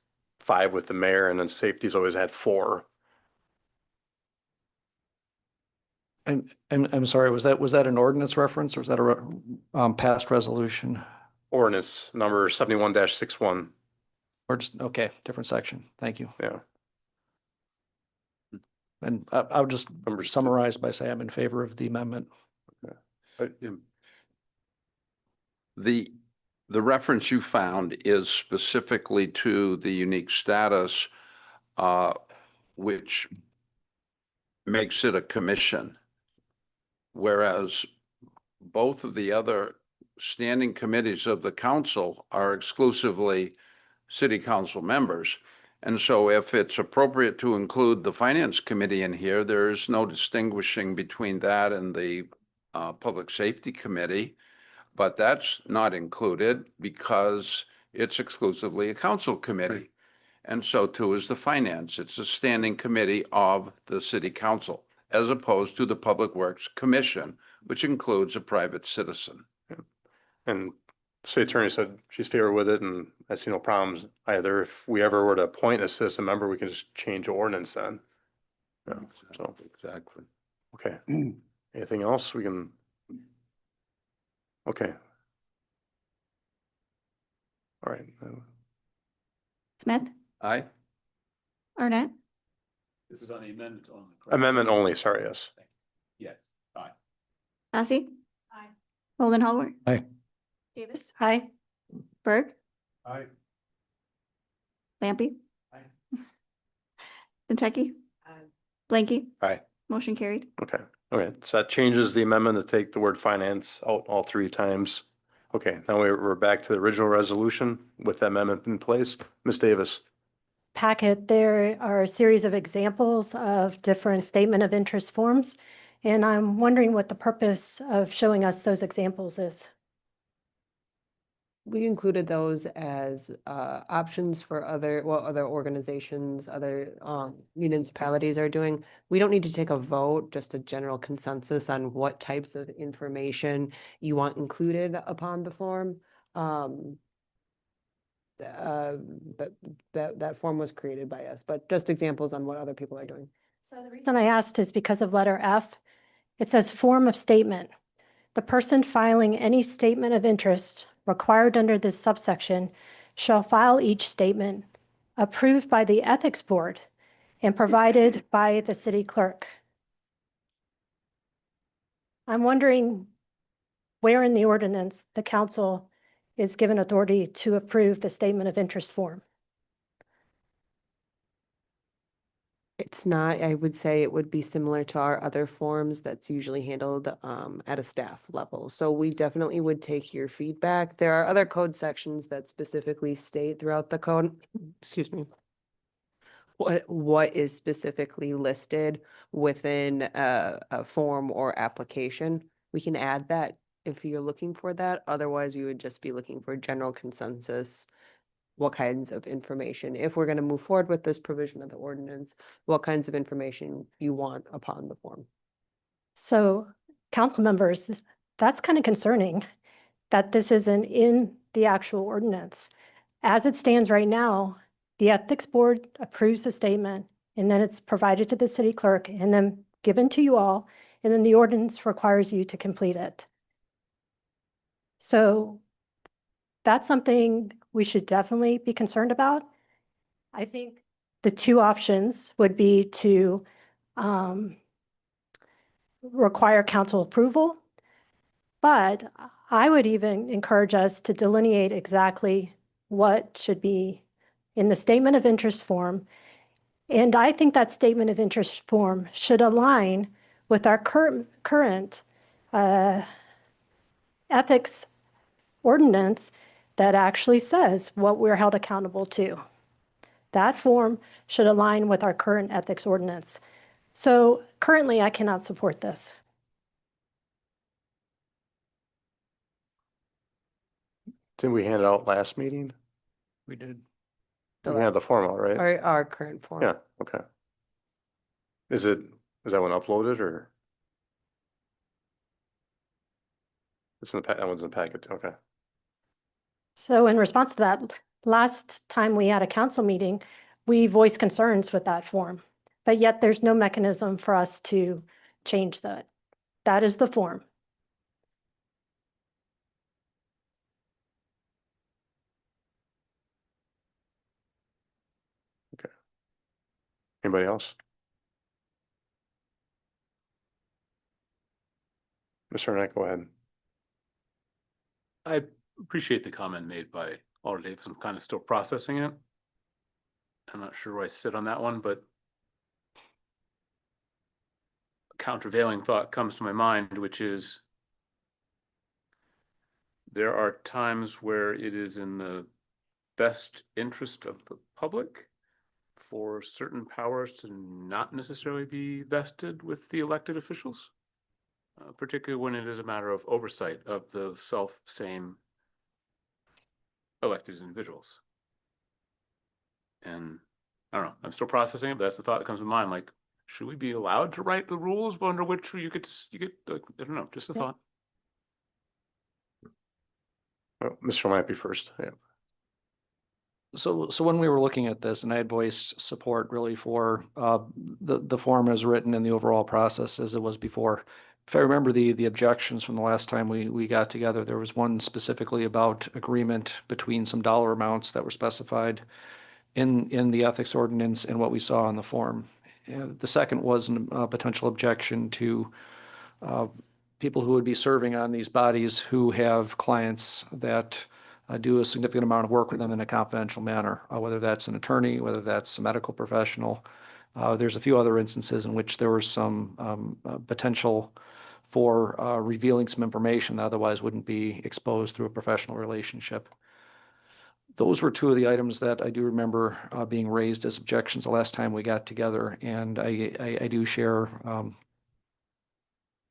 Speaker 3: 5 with the mayor, and then safety's always had 4.
Speaker 9: And I'm sorry, was that an ordinance reference or was that a past resolution?
Speaker 3: Ordinance number 71-61.
Speaker 9: Or just, okay, different section. Thank you.
Speaker 3: Yeah.
Speaker 9: And I would just summarize by saying I'm in favor of the amendment.
Speaker 6: The reference you found is specifically to the unique status, which makes it a commission. Whereas both of the other standing committees of the council are exclusively city council members. And so if it's appropriate to include the finance committee in here, there's no distinguishing between that and the public safety committee. But that's not included because it's exclusively a council committee. Right. And so too is the finance. It's a standing committee of the city council, as opposed to the Public Works Commission, which includes a private citizen.
Speaker 3: And the city attorney said she's favorable with it, and I see no problems either. If we ever were to appoint a citizen member, we can just change the ordinance then. Yeah, so.
Speaker 6: Exactly.
Speaker 3: Okay. Anything else we can? Okay. All right.
Speaker 5: Smith,
Speaker 6: Aye.
Speaker 5: Arnett,
Speaker 1: This is on the amendment only.
Speaker 3: Amendment only, sorry, yes.
Speaker 1: Yes. Aye.
Speaker 5: Massey.
Speaker 7: Aye.
Speaker 5: Hohenhauer.
Speaker 9: Aye.
Speaker 5: Davis,
Speaker 2: Aye.
Speaker 5: Berg,
Speaker 1: Aye.
Speaker 5: Lampy.
Speaker 1: Aye.
Speaker 5: Noteki. Blanky.
Speaker 6: Aye.
Speaker 5: Motion carried.
Speaker 3: Okay. Okay. So that changes the amendment to take the word finance out all 3 times. Okay. Now we're back to the original resolution with that amendment in place. Ms. Davis.
Speaker 2: Packet, there are a series of examples of different statement of interest forms, and I'm wondering what the purpose of showing us those examples is.
Speaker 10: We included those as options for other organizations, other municipalities are doing. We don't need to take a vote, just a general consensus on what types of information you want included upon the form. That form was created by us, but just examples on what other people are doing.
Speaker 2: So the reason I asked is because of letter F. It says form of statement. The person filing any statement of interest required under this subsection shall file each statement approved by the ethics board and provided by the city clerk. I'm wondering where in the ordinance the council is given authority to approve the statement of interest form.
Speaker 10: It's not, I would say it would be similar to our other forms that's usually handled at a staff level. So we definitely would take your feedback. There are other code sections that specifically state throughout the code, excuse me, what is specifically listed within a form or application. We can add that if you're looking for that. Otherwise, we would just be looking for general consensus. What kinds of information, if we're going to move forward with this provision of the ordinance, what kinds of information you want upon the form.
Speaker 2: So, council members, that's kind of concerning that this isn't in the actual ordinance. As it stands right now, the ethics board approves the statement, and then it's provided to the city clerk and then given to you all, and then the ordinance requires you to complete it. So that's something we should definitely be concerned about. I think the two options would be to require council approval, but I would even encourage us to delineate exactly what should be in the statement of interest form. And I think that statement of interest form should align with our current ethics ordinance that actually says what we're held accountable to. That form should align with our current ethics ordinance. So currently, I cannot support this.
Speaker 3: Didn't we hand it out last meeting?
Speaker 9: We did.
Speaker 3: We had the form out, right?
Speaker 10: Our current form.
Speaker 3: Yeah, okay. Is that one uploaded or? It's in the that one's in the packet, okay.
Speaker 2: So in response to that, last time we had a council meeting, we voiced concerns with that form, but yet there's no mechanism for us to change that. That is the form.
Speaker 3: Anybody else? Mr. Arnett, go ahead.
Speaker 11: I appreciate the comment made by Alder Davis. I'm kind of still processing it. I'm not sure where I sit on that one, but a countervailing thought comes to my mind, which is there are times where it is in the best interest of the public for certain powers to not necessarily be vested with the elected officials, particularly when it is a matter of oversight of the same elected individuals. And I don't know, I'm still processing it, but that's the thought that comes to mind. Like, should we be allowed to write the rules under which you get, I don't know, just a thought.
Speaker 3: Well, Mr. Lampy first, yeah.
Speaker 9: So when we were looking at this, and I had voiced support really for the form as written and the overall process as it was before. If I remember the objections from the last time we got together, there was one specifically about agreement between some dollar amounts that were specified in the ethics ordinance and what we saw on the form. The second was a potential objection to people who would be serving on these bodies who have clients that do a significant amount of work with them in a confidential manner, whether that's an attorney, whether that's a medical professional. There's a few other instances in which there was some potential for revealing some information that otherwise wouldn't be exposed through a professional relationship. Those were two of the items that I do remember being raised as objections the last time we got together, and I do share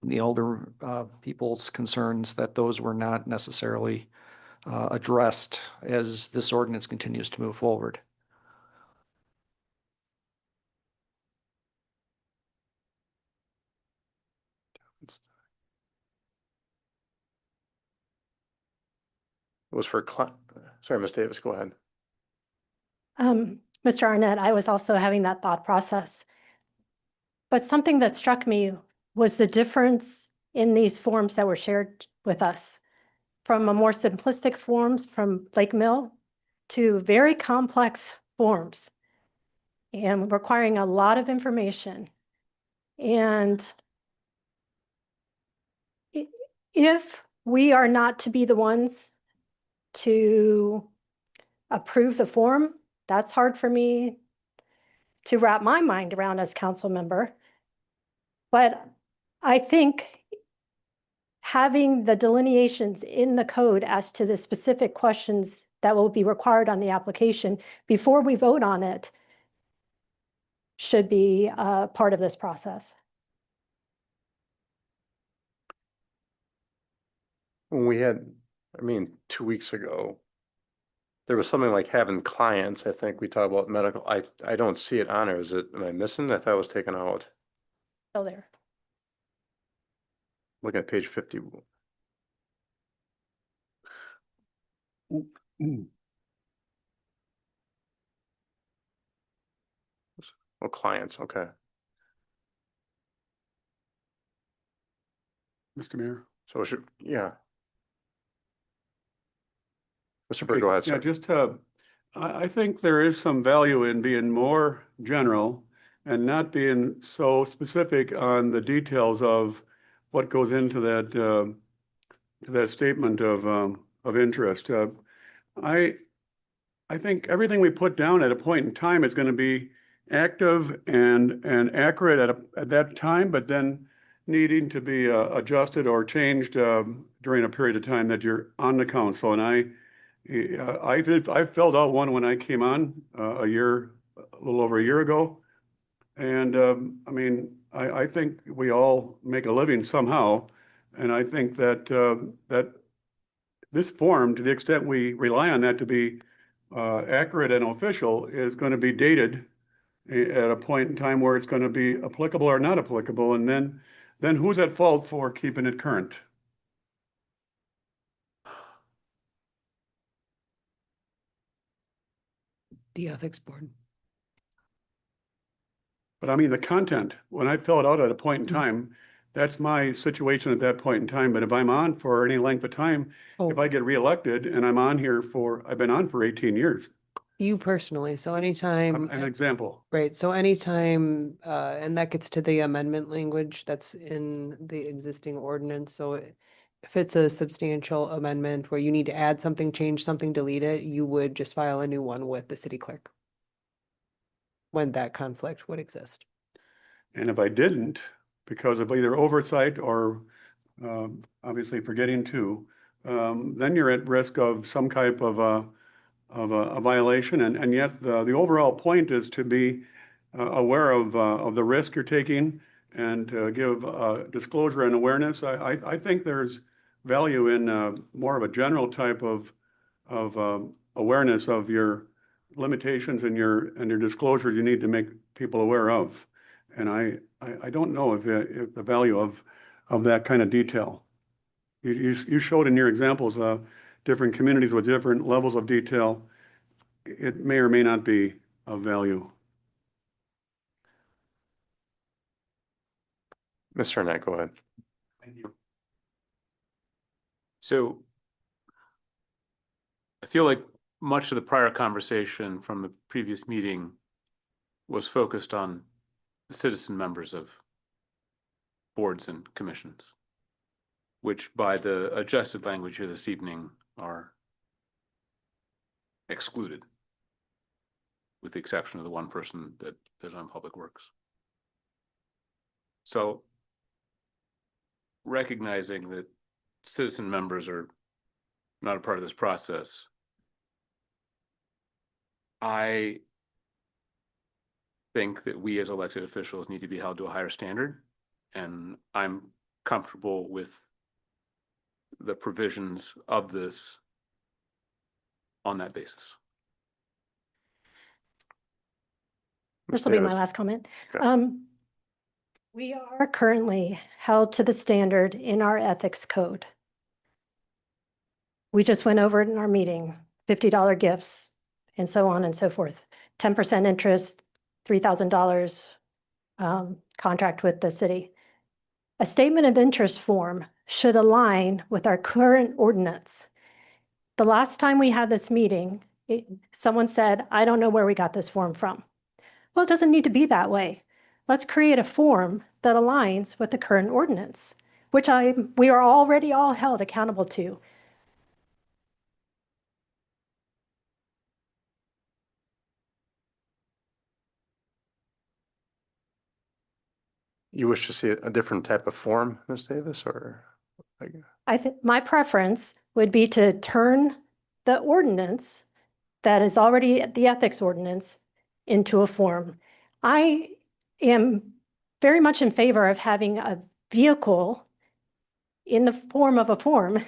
Speaker 9: the older people's concerns that those were not necessarily addressed as this ordinance continues to move forward.
Speaker 3: It was for, sorry, Ms. Davis, go ahead.
Speaker 2: Mr. Arnett, I was also having that thought process. But something that struck me was the difference in these forms that were shared with us, from a more simplistic forms from Lake Mill to very complex forms and requiring a lot of information. And if we are not to be the ones to approve the form, that's hard for me to wrap my mind around as council member. But I think having the delineations in the code as to the specific questions that will be required on the application before we vote on it should be part of this process.
Speaker 3: When we had, 2 weeks ago, there was something like having clients. I think we talked about medical. I don't see it on there. Am I missing? I thought it was taken out.
Speaker 2: Still there.
Speaker 3: Look at page 50. Oh, clients, okay.
Speaker 1: Mr. Mayor.
Speaker 3: So it should, yeah. Mr.
Speaker 1: Okay,
Speaker 3: Burke, go ahead,
Speaker 1: yeah,
Speaker 3: sir.
Speaker 1: just, I think there is some value in being more general and not being so specific on the details of what goes into that, to that statement of interest. I think everything we put down at a point in time is going to be active and accurate at that time, but then needing to be adjusted or changed during a period of time that you're on the council. And I filled out one when I came on a little over a year ago. And I think we all make a living somehow. And I think that that this form, to the extent we rely on that to be accurate and official, is going to be dated at a point in time where it's going to be applicable or not applicable. And then who's at fault for keeping it current?
Speaker 10: The ethics board.
Speaker 1: But the content, when I fill it out at a point in time, that's my situation at that point in time. But if I'm on for any length of time, if I get reelected and I'm on here I've been on for 18 years.
Speaker 10: You personally, so anytime.
Speaker 1: An example.
Speaker 10: Right, so anytime, and that gets to the amendment language that's in the existing ordinance, so if it's a substantial amendment where you need to add something, change something, delete it, you would just file a new one with the city clerk. When that conflict would exist.
Speaker 1: And if I didn't, because of either oversight or obviously forgetting to, then you're at risk of some type of a violation. And yet the overall point is to be aware of the risk you're taking and give disclosure and awareness. I think there's value in more of a general type of awareness of your limitations and your disclosures you need to make people aware of. And I don't know if the value of that kind of detail. You showed in your examples different communities with different levels of detail. It may or may not be of value.
Speaker 3: Mr. Arnett, go ahead.
Speaker 11: Thank you. So I feel like much of the prior conversation from the previous meeting was focused on the citizen members of boards and commissions, which by the adjusted language here this evening are excluded, with the exception of the one person that is on Public Works. So recognizing that citizen members are not a part of this process, I think that we as elected officials need to be held to a higher standard, and I'm comfortable with the provisions of this on that basis.
Speaker 2: This
Speaker 3: Ms.
Speaker 2: will be my
Speaker 3: Davis.
Speaker 2: last comment.
Speaker 3: Okay.
Speaker 2: We are currently held to the standard in our ethics code. We just went over it in our meeting, $50 gifts and so on and so forth. 10% interest, $3,000 contract with the city. A statement of interest form should align with our current ordinance. The last time we had this meeting, someone said, I don't know where we got this form from. Well, it doesn't need to be that way. Let's create a form that aligns with the current ordinance, which we are already all held accountable to.
Speaker 3: You wish to see a different type of form, Ms. Davis, or? like-
Speaker 2: I think my preference would be to turn the ordinance that is already the ethics ordinance into a form. I am very much in favor of having a vehicle in the form of a form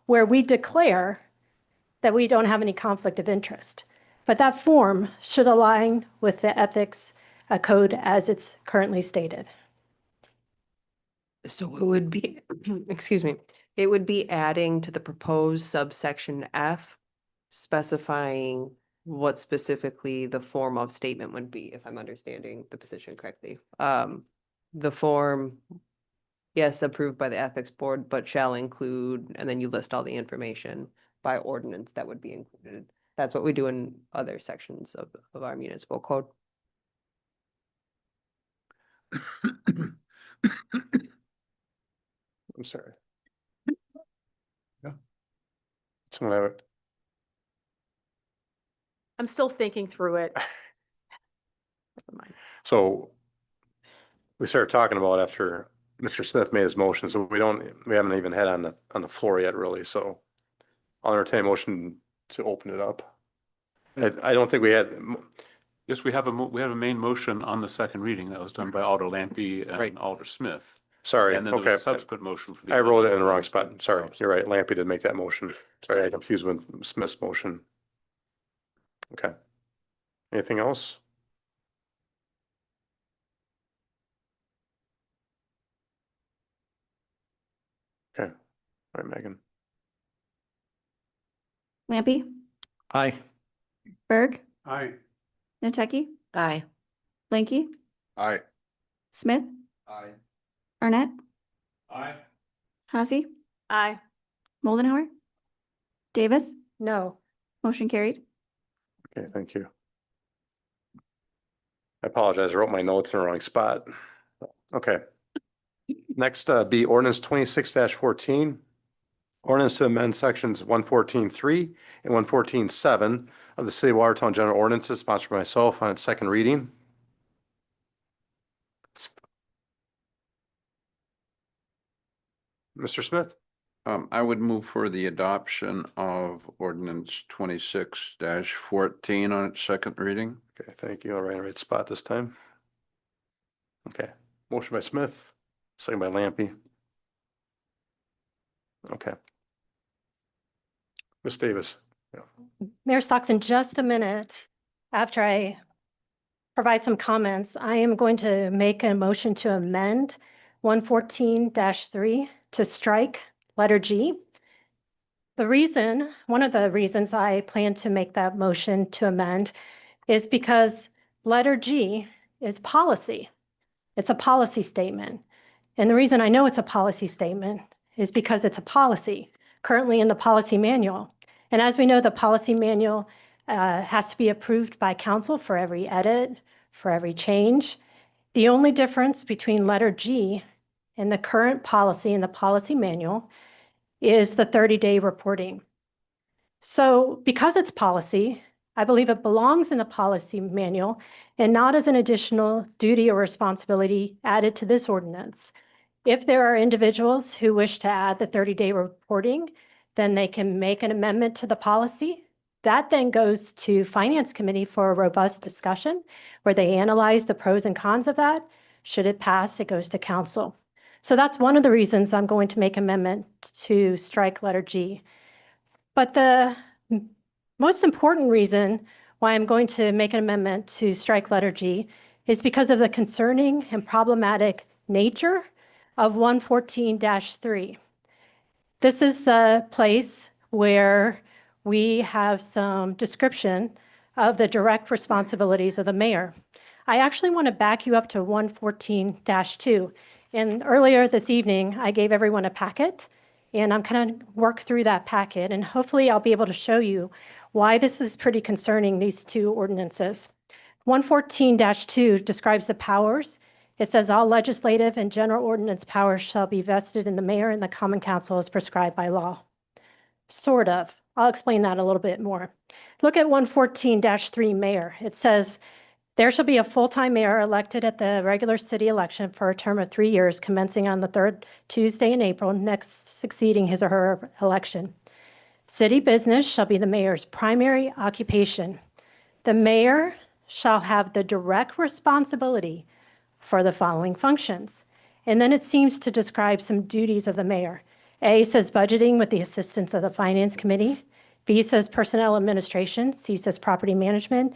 Speaker 2: where we declare that we don't have any conflict of interest. But that form should align with the ethics code as it's currently stated.
Speaker 10: So it would be, excuse me, it would be adding to the proposed subsection F, specifying what specifically the form of statement would be, if I'm understanding the position correctly. The form, yes, approved by the ethics board, but shall include, and then you list all the information by ordinance that would be included. That's what we do in other sections of our municipal code.
Speaker 3: I'm sorry. Yeah. Someone have it.
Speaker 8: I'm still thinking through it.
Speaker 3: So we started talking about after Mr. Smith made his motion, so we haven't even had on the floor yet, really, so I'll entertain a motion to open it up. I don't think we had,
Speaker 11: Yes, we have a main motion on the second reading that was done by Alder Lampy
Speaker 9: Right.
Speaker 11: and Alder Smith.
Speaker 3: sorry,
Speaker 11: And then there was
Speaker 3: okay.
Speaker 11: a subsequent motion for the.
Speaker 3: I wrote it in the
Speaker 11: amendment.
Speaker 3: wrong spot. Sorry, you're right. Lampy did make that motion. Sorry, I confused with Smith's motion. Okay. Anything else? Okay. All right, Megan.
Speaker 5: Lampy,
Speaker 9: Aye.
Speaker 5: Berg,
Speaker 1: Aye.
Speaker 5: Noteki,
Speaker 10: Aye.
Speaker 5: Blanky,
Speaker 6: Aye.
Speaker 5: Smith,
Speaker 6: Aye.
Speaker 5: Arnett,
Speaker 11: Aye.
Speaker 5: Hazy,
Speaker 8: Aye.
Speaker 5: Moldenhauer, Davis,
Speaker 2: No.
Speaker 5: motion carried.
Speaker 3: Okay, thank you. I apologize. I wrote my notes in the wrong spot. Okay. Next, be ordinance 26-14. Ordinance to amend sections 114.3 and 114.7 of the City of Watertown General Ordinances, sponsored by myself on its second reading. Mr. Smith?
Speaker 6: I would move for the adoption of ordinance 26-14 on its second reading.
Speaker 3: Okay, thank you. I'll write in the right spot this time. Okay, motion by Smith, second by Lampy. Okay. Ms. Davis?
Speaker 2: Mayor Stocks, in just a minute, after I provide some comments, I am going to make a motion to amend 114-3 to strike letter G. One of the reasons I plan to make that motion to amend is because letter G is policy. It's a policy statement. And the reason I know it's a policy statement is because it's a policy currently in the policy manual. And as we know, the policy manual has to be approved by council for every edit, for every change. The only difference between letter G and the current policy in the policy manual is the 30-day reporting. So because it's policy, I believe it belongs in the policy manual and not as an additional duty or responsibility added to this ordinance. If there are individuals who wish to add the 30-day reporting, then they can make an amendment to the policy. That then goes to Finance Committee for a robust discussion where they analyze the pros and cons of that. Should it pass, it goes to council. So that's one of the reasons I'm going to make amendment to strike letter G. But the most important reason why I'm going to make an amendment to strike letter G is because of the concerning and problematic nature of 114-3. This is the place where we have some description of the direct responsibilities of the mayor. I actually want to back you up to 114-2. And earlier this evening, I gave everyone a packet, and I'm kind of work through that packet, and hopefully I'll be able to show you why this is pretty concerning, these two ordinances. 114-2 describes the powers. It says all legislative and general ordinance powers shall be vested in the mayor and the common council as prescribed by law. Sort of. I'll explain that a little bit more. Look at 114-3 mayor. It says There shall be a full-time mayor elected at the regular city election for a term of 3 years, commencing on the third Tuesday in April, next succeeding his or her election. City business shall be the mayor's primary occupation. The mayor shall have the direct responsibility for the following functions. And then it seems to describe some duties of the mayor. A says budgeting with the assistance of the finance committee. B says personnel administration. C says property management.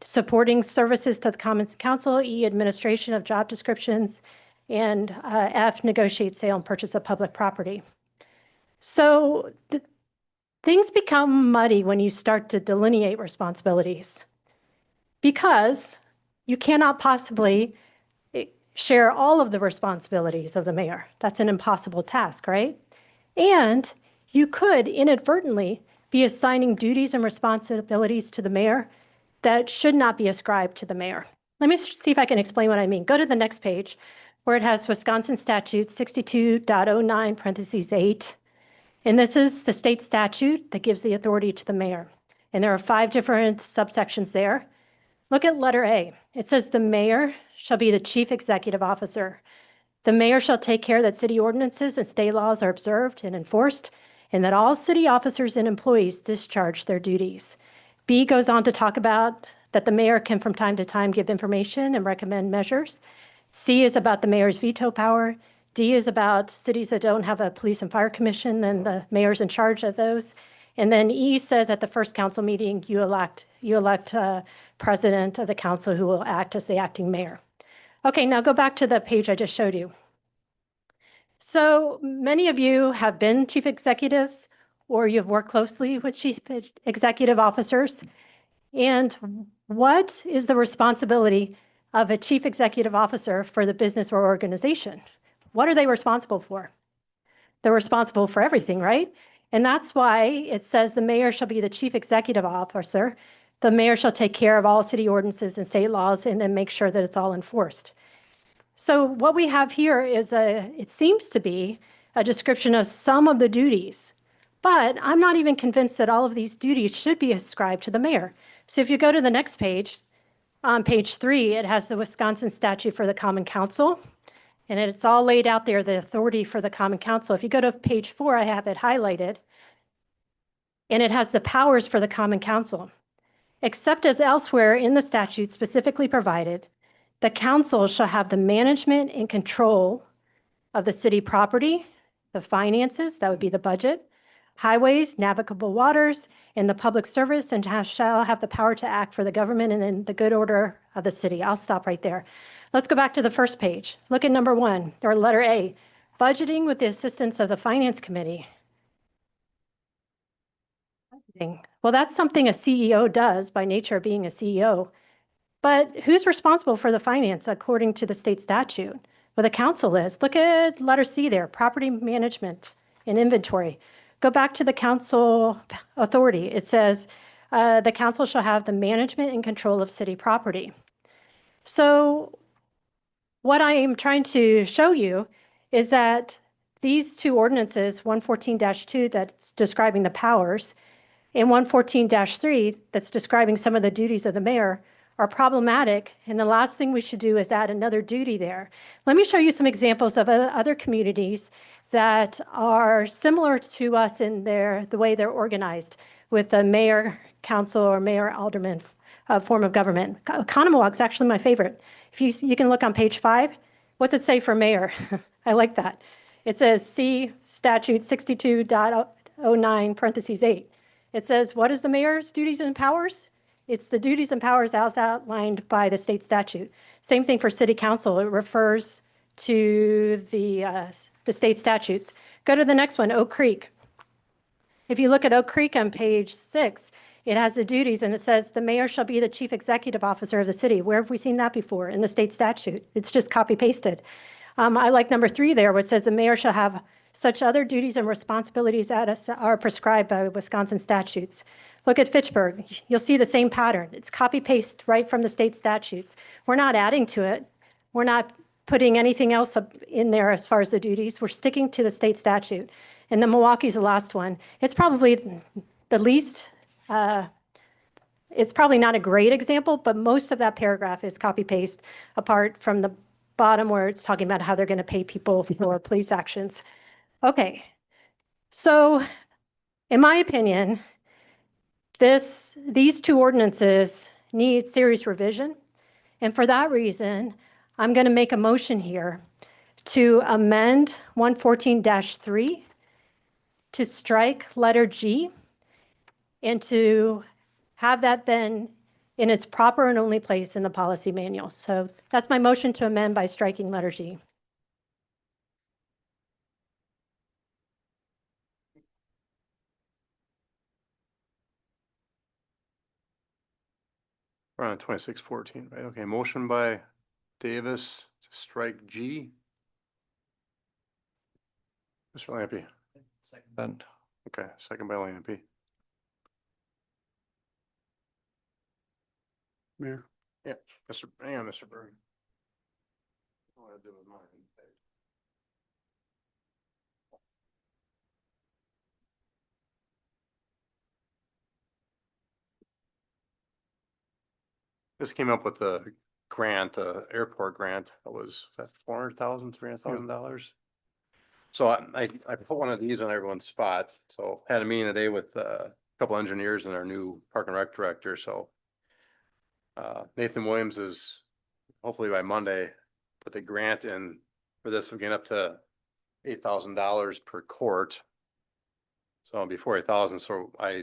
Speaker 2: Supporting services to the Commons Council. E, administration of job descriptions. And F, negotiate sale and purchase of public property. So things become muddy when you start to delineate responsibilities, because you cannot possibly share all of the responsibilities of the mayor. That's an impossible task, right? And you could inadvertently be assigning duties and responsibilities to the mayor that should not be ascribed to the mayor. Let me see if I can explain what I mean. Go to the next page where it has Wisconsin Statute 62.09 parentheses 8. And this is the state statute that gives the authority to the mayor. And there are 5 different subsections there. Look at letter A. It says the mayor shall be the chief executive officer. The mayor shall take care that city ordinances and state laws are observed and enforced, and that all city officers and employees discharge their duties. B goes on to talk about that the mayor can from time to time give information and recommend measures. C is about the mayor's veto power. D is about cities that don't have a police and fire commission, then the mayor's in charge of those. And then E says at the first council meeting, you elect president of the council who will act as the acting mayor. Okay, now go back to the page I just showed you. So many of you have been chief executives, or you've worked closely with chief executive officers. And what is the responsibility of a chief executive officer for the business or organization? What are they responsible for? They're responsible for everything, right? And that's why it says the mayor shall be the chief executive officer. The mayor shall take care of all city ordinances and state laws and then make sure that it's all enforced. So what we have here is it seems to be a description of some of the duties, but I'm not even convinced that all of these duties should be ascribed to the mayor. So if you go to the next page, on page 3, it has the Wisconsin statute for the Common Council, and it's all laid out there, the authority for the Common Council. If you go to page 4, I have it highlighted, and it has the powers for the Common Council. Except as elsewhere in the statute specifically provided, the council shall have the management and control of the city property, the finances, that would be the budget, highways, navigable waters, and the public service, and shall have the power to act for the government and in the good order of the city. I'll stop right there. Let's go back to the first page. Look at number 1, or letter A, budgeting with the assistance of the finance committee. Well, that's something a CEO does by nature of being a CEO. But who's responsible for the finance according to the state statute? Well, the council is. Look at letter C there, property management and inventory. Go back to the council authority. It says the council shall have the management and control of city property. So what I am trying to show you is that these 2 ordinances, 114-2 that's describing the powers, and 114-3 that's describing some of the duties of the mayor, are problematic, and the last thing we should do is add another duty there. Let me show you some examples of other communities that are similar to us in the way they're organized with the mayor, council, or mayor alderman form of government. Conomowoc is actually my favorite. If you can look on page 5, what's it say for mayor? I like that. It says see statute 62.09 parentheses 8. It says, what is the mayor's duties and powers? It's the duties and powers as outlined by the state statute. Same thing for city council. It refers to the state statutes. Go to the next one, Oak Creek. If you look at Oak Creek on page 6, it has the duties and it says the mayor shall be the chief executive officer of the city. Where have we seen that before? In the state statute. It's just copy pasted. I like number 3 there, where it says the mayor shall have such other duties and responsibilities as are prescribed by Wisconsin statutes. Look at Fitchburg. You'll see the same pattern. It's copy paste right from the state statutes. We're not adding to it. We're not putting anything else in there as far as the duties. We're sticking to the state statute. And then Milwaukee's the last one. It's probably the least it's probably not a great example, but most of that paragraph is copy paste apart from the bottom where it's talking about how they're going to pay people for police actions. Okay. So in my opinion, these two ordinances need serious revision. And for that reason, I'm going to make a motion here to amend 114-3 to strike letter G and to have that then in its proper and only place in the policy manual. So that's my motion to amend by striking letter G.
Speaker 3: We're on 2614, right? Okay, motion by Davis to strike G. Mr. Lampy.
Speaker 9: Second.
Speaker 3: Okay, second by Lampy.
Speaker 1: Mayor.
Speaker 3: Yeah, hang on, Mr. Berg. What I do with mine. This came up with the grant, the airport grant. That was that $400,000, $300,000. So I put one of these on everyone's spot. So had a meeting today with a couple engineers and our new park and rec director. So Nathan Williams is hopefully by Monday put the grant in for this. We're getting up to $8,000 per court. So before 8,000. So I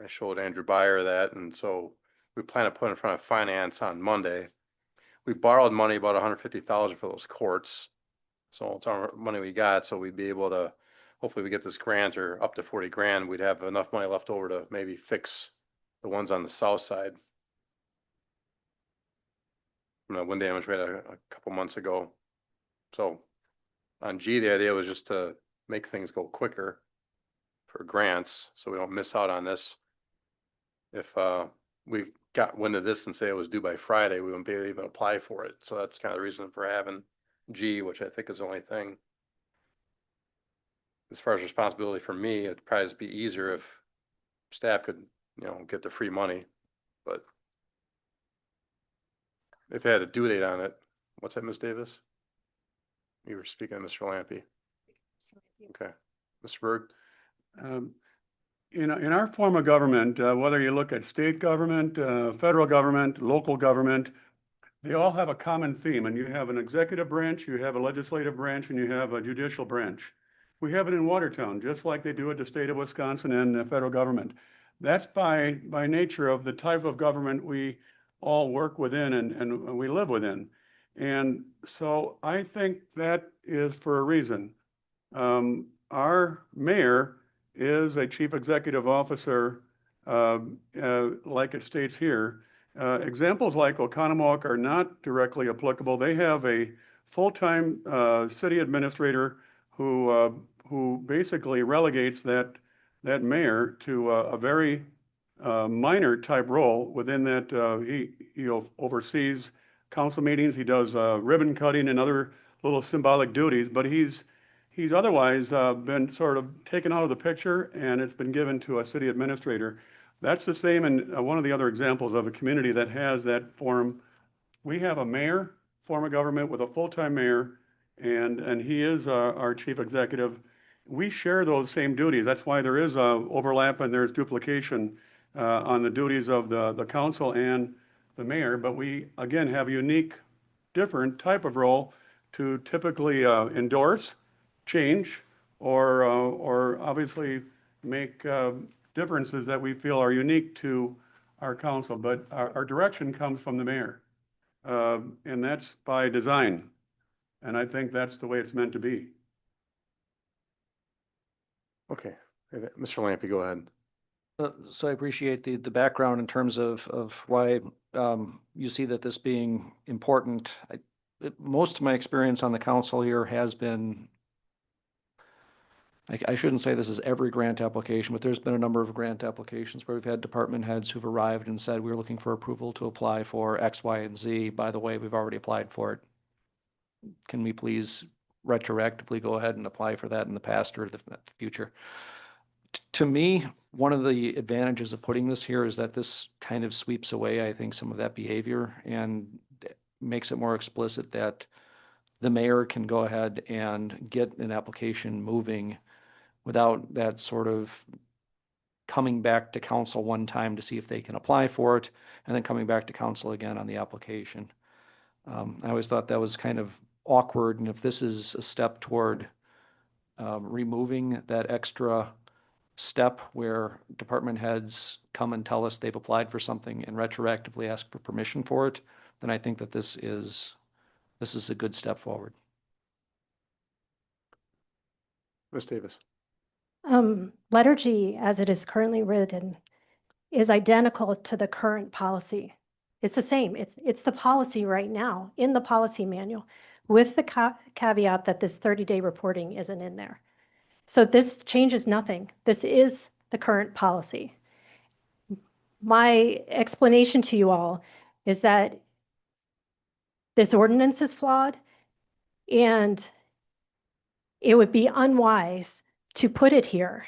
Speaker 3: showed Andrew Byer that, and so we plan to put in front of finance on Monday. We borrowed money, about 150,000 for those courts. So it's our money we got. So we'd be able to, hopefully we get this grant or up to 40 grand. We'd have enough money left over to maybe fix the ones on the south side. From the wind damage we had a couple months ago. So on G, the idea was just to make things go quicker for grants, so we don't miss out on this. If we got wind of this and say it was due by Friday, we wouldn't be able to even apply for it. So that's kind of the reason for having G, which I think is the only thing. As far as responsibility for me, it'd probably be easier if staff could, get the free money. But if it had a due date on it, what's that, Ms. Davis? You were speaking to Mr. Lampy. Okay, Mr. Berg.
Speaker 1: In our form of government, whether you look at state government, federal government, local government, they all have a common theme, and you have an executive branch, you have a legislative branch, and you have a judicial branch. We have it in Watertown, just like they do at the state of Wisconsin and the federal government. That's by nature of the type of government we all work within and we live within. And so I think that is for a reason. Our mayor is a chief executive officer, like it states here. Examples like Oconomowoc are not directly applicable. They have a full-time city administrator who basically relegates that mayor to a very minor type role within that. He oversees council meetings. He does ribbon cutting and other little symbolic duties, but he's otherwise been sort of taken out of the picture, and it's been given to a city administrator. That's the same in one of the other examples of a community that has that form. We have a mayor, form of government with a full-time mayor, and he is our chief executive. We share those same duties. That's why there is overlap and there's duplication on the duties of the council and the mayor. But we, again, have a unique, different type of role to typically endorse, change, or obviously make differences that we feel are unique to our council. But our direction comes from the mayor, and that's by design. And I think that's the way it's meant to be.
Speaker 3: Okay, Mr. Lampy, go ahead.
Speaker 9: So I appreciate the background in terms of why you see that this being important. Most of my experience on the council here has been, I shouldn't say this is every grant application, but there's been a number of grant applications where we've had department heads who've arrived and said, we're looking for approval to apply for X, Y, and Z. By the way, we've already applied for it. Can we please retroactively go ahead and apply for that in the past or the future? To me, one of the advantages of putting this here is that this kind of sweeps away, I think, some of that behavior and makes it more explicit that the mayor can go ahead and get an application moving without that sort of coming back to council one time to see if they can apply for it, and then coming back to council again on the application. I always thought that was kind of awkward, and if this is a step toward removing that extra step where department heads come and tell us they've applied for something and retroactively ask for permission for it, then I think that this is a good step forward.
Speaker 3: Ms. Davis.
Speaker 2: Letter G, as it is currently written, is identical to the current policy. It's the same. It's the policy right now in the policy manual with the caveat that this 30-day reporting isn't in there. So this changes nothing. This is the current policy. My explanation to you all is that this ordinance is flawed and it would be unwise to put it here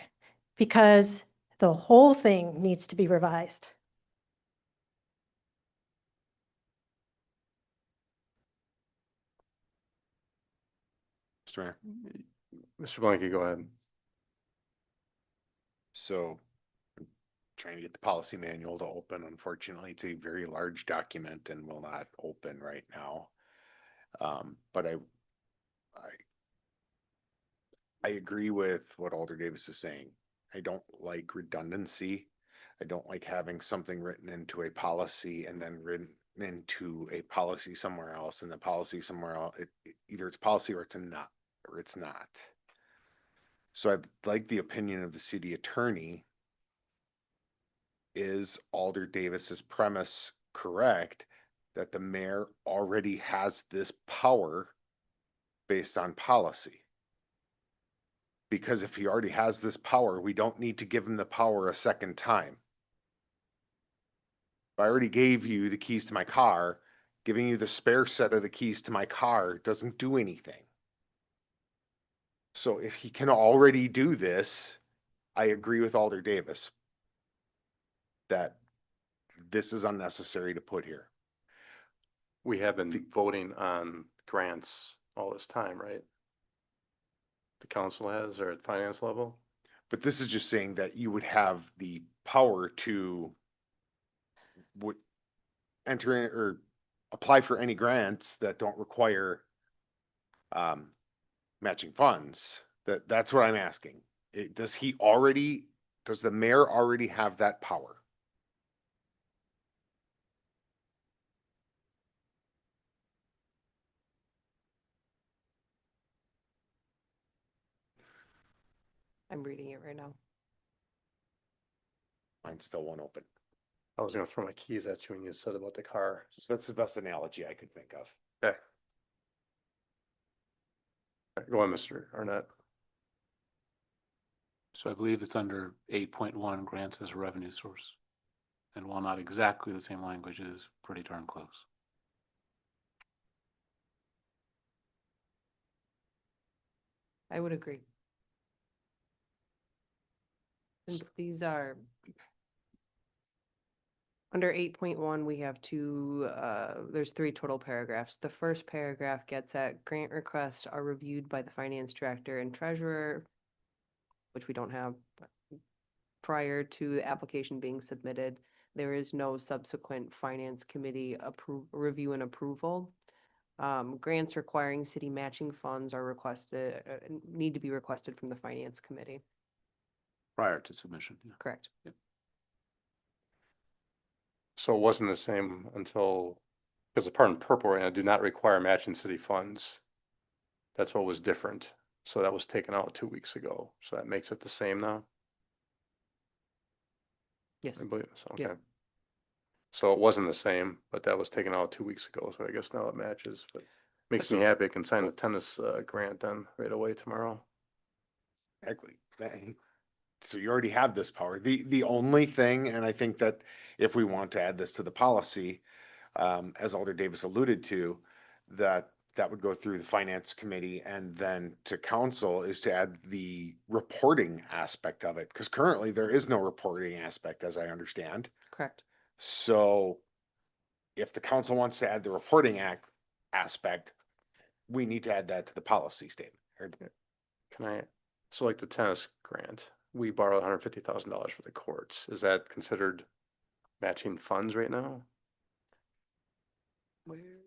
Speaker 2: because the whole thing needs to be revised.
Speaker 3: Mr. Mayor. Mr. Blanky, go ahead.
Speaker 12: So I'm trying to get the policy manual to open. Unfortunately, it's a very large document and will not open right now. But I agree with what Alder Davis is saying. I don't like redundancy. I don't like having something written into a policy and then written into a policy somewhere else, and the policy somewhere else. Either it's policy or it's not. So I'd like the opinion of the city attorney. Is Alder Davis's premise correct that the mayor already has this power based on policy? Because if he already has this power, we don't need to give him the power a second time. If I already gave you the keys to my car, giving you the spare set of the keys to my car doesn't do anything. So if he can already do this, I agree with Alder Davis that this is unnecessary to put here.
Speaker 3: We have been voting on grants all this time, right? The council has, or at finance level?
Speaker 12: But this is just saying that you would have the power to enter in or apply for any grants that don't require matching funds. That's what I'm asking. Does the mayor already have that power?
Speaker 10: I'm reading it right now.
Speaker 12: Mine still won't open.
Speaker 3: I was gonna throw my keys at you when you said about the car.
Speaker 12: So that's the best analogy I could think of.
Speaker 3: Okay. Go on, Mr. Arnett.
Speaker 11: So I believe it's under 8.1 grants as a revenue source. And while not exactly the same language, it is pretty darn close.
Speaker 10: I would agree. Since these are under 8.1, we have there's 3 total paragraphs. The first paragraph gets at grant requests are reviewed by the finance director and treasurer, which we don't have. Prior to the application being submitted, there is no subsequent finance committee review and approval. Grants requiring city matching funds are need to be requested from the finance committee.
Speaker 11: Prior to submission. Yeah.
Speaker 10: Correct.
Speaker 11: Yep.
Speaker 3: So it wasn't the same until, because the part in purple right now do not require matching city funds. That's what was different. So that was taken out 2 weeks ago. So that makes it the same now?
Speaker 10: Yes.
Speaker 3: I believe so, okay.
Speaker 10: Yeah.
Speaker 3: So it wasn't the same, but that was taken out 2 weeks ago, so I guess now it matches, but makes me happy I can sign the tennis grant then right away tomorrow.
Speaker 12: Exactly. So you already have this power. The only thing, and I think that if we want to add this to the policy, as Alder Davis alluded to, that that would go through the finance committee and then to council is to add the reporting aspect of it. Because currently there is no reporting aspect, as I understand.
Speaker 10: Correct.
Speaker 12: So if the council wants to add the reporting aspect, we need to add that to the policy statement.
Speaker 3: Can I, so like the tennis grant, we borrowed $150,000 for the courts. Is that considered matching funds right now?